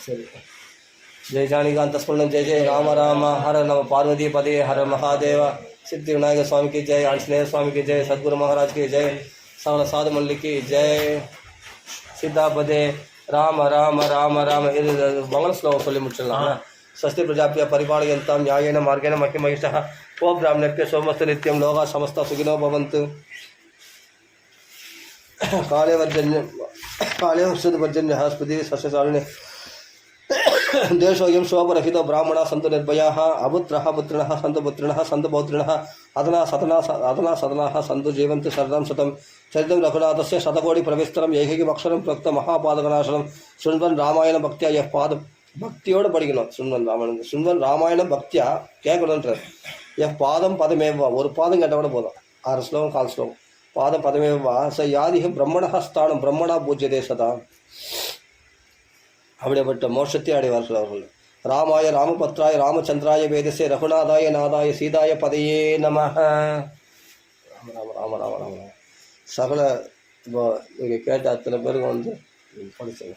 S1: சரி, ஜெய் ஜானகிகாந்தஸ்மரணம் ஜெய் ஜெய் ராம ராம. ஹர நம பார்வதி பதே ஹர மகாதேவா. சித்தி விநாயகர் சுவாமி की जय, आंजनेय स्वामी की जय, सदगुरु महाराज की जय, सवल साधु मल्लिक की जय. सीतापदे राम राम राम राम. இது மங்கள ஸ்லோகம் சொல்லி முடிச்சிடலாம். स्वस्ति प्रजाप्य परिपालयन्तां न्यायेन मार्गेण मह्यमहिषः को ब्राह्मणेभ्य सोमस्तु नित्यं लोकाः समस्ता सुखिनो भवन्तु. काले वर्जन्यः स्पृति सस्यशालिने देशोऽयं शोभरहितो ब्राह्मणाः सन्तु निर्भयाः. अपुत्राः पुत्रिणः सन्तु पुत्रिणः सन्तु पौत्रिणः. अधना सदनाः सन्तु जीवन्तु शरदं शतं. चरितं रघुनाथस्य शतकोटिप्रविस्तरं ऐहिकमक्षरं प्रोक्तमहापादकनाशनं. शृण्वन् रामायण भक्त्या यः पादं பக்தியோடு படிக்கணும். சுண்வன் ராமாயணம் பக்தியா கேட்கணுன்றார். என் பாதம் பதமேவா, ஒரு பாதம் கேட்டால் கூட போதும். 6 ஸ்லோகம் 4 ஸ்லோகம். பாதம் பதமேவா ச யாதிகம் பிரம்மணா ஸ்தானம் பிரம்மணா பூஜ்யதே சதா. அப்படிப்பட்ட மோட்சத்தை அடைவார்கள் அவர்கள். ராமாய ராமபத்ராய ராமச்சந்திராய வேதசே ரகுநாதாய நாதாய சீதாய பதையே நம. ராம ராம ராம ராம ராம. சகல இப்போ நீங்கள் கேட்ட அத்தனை பேருக்கு வந்து படிச்சுங்க.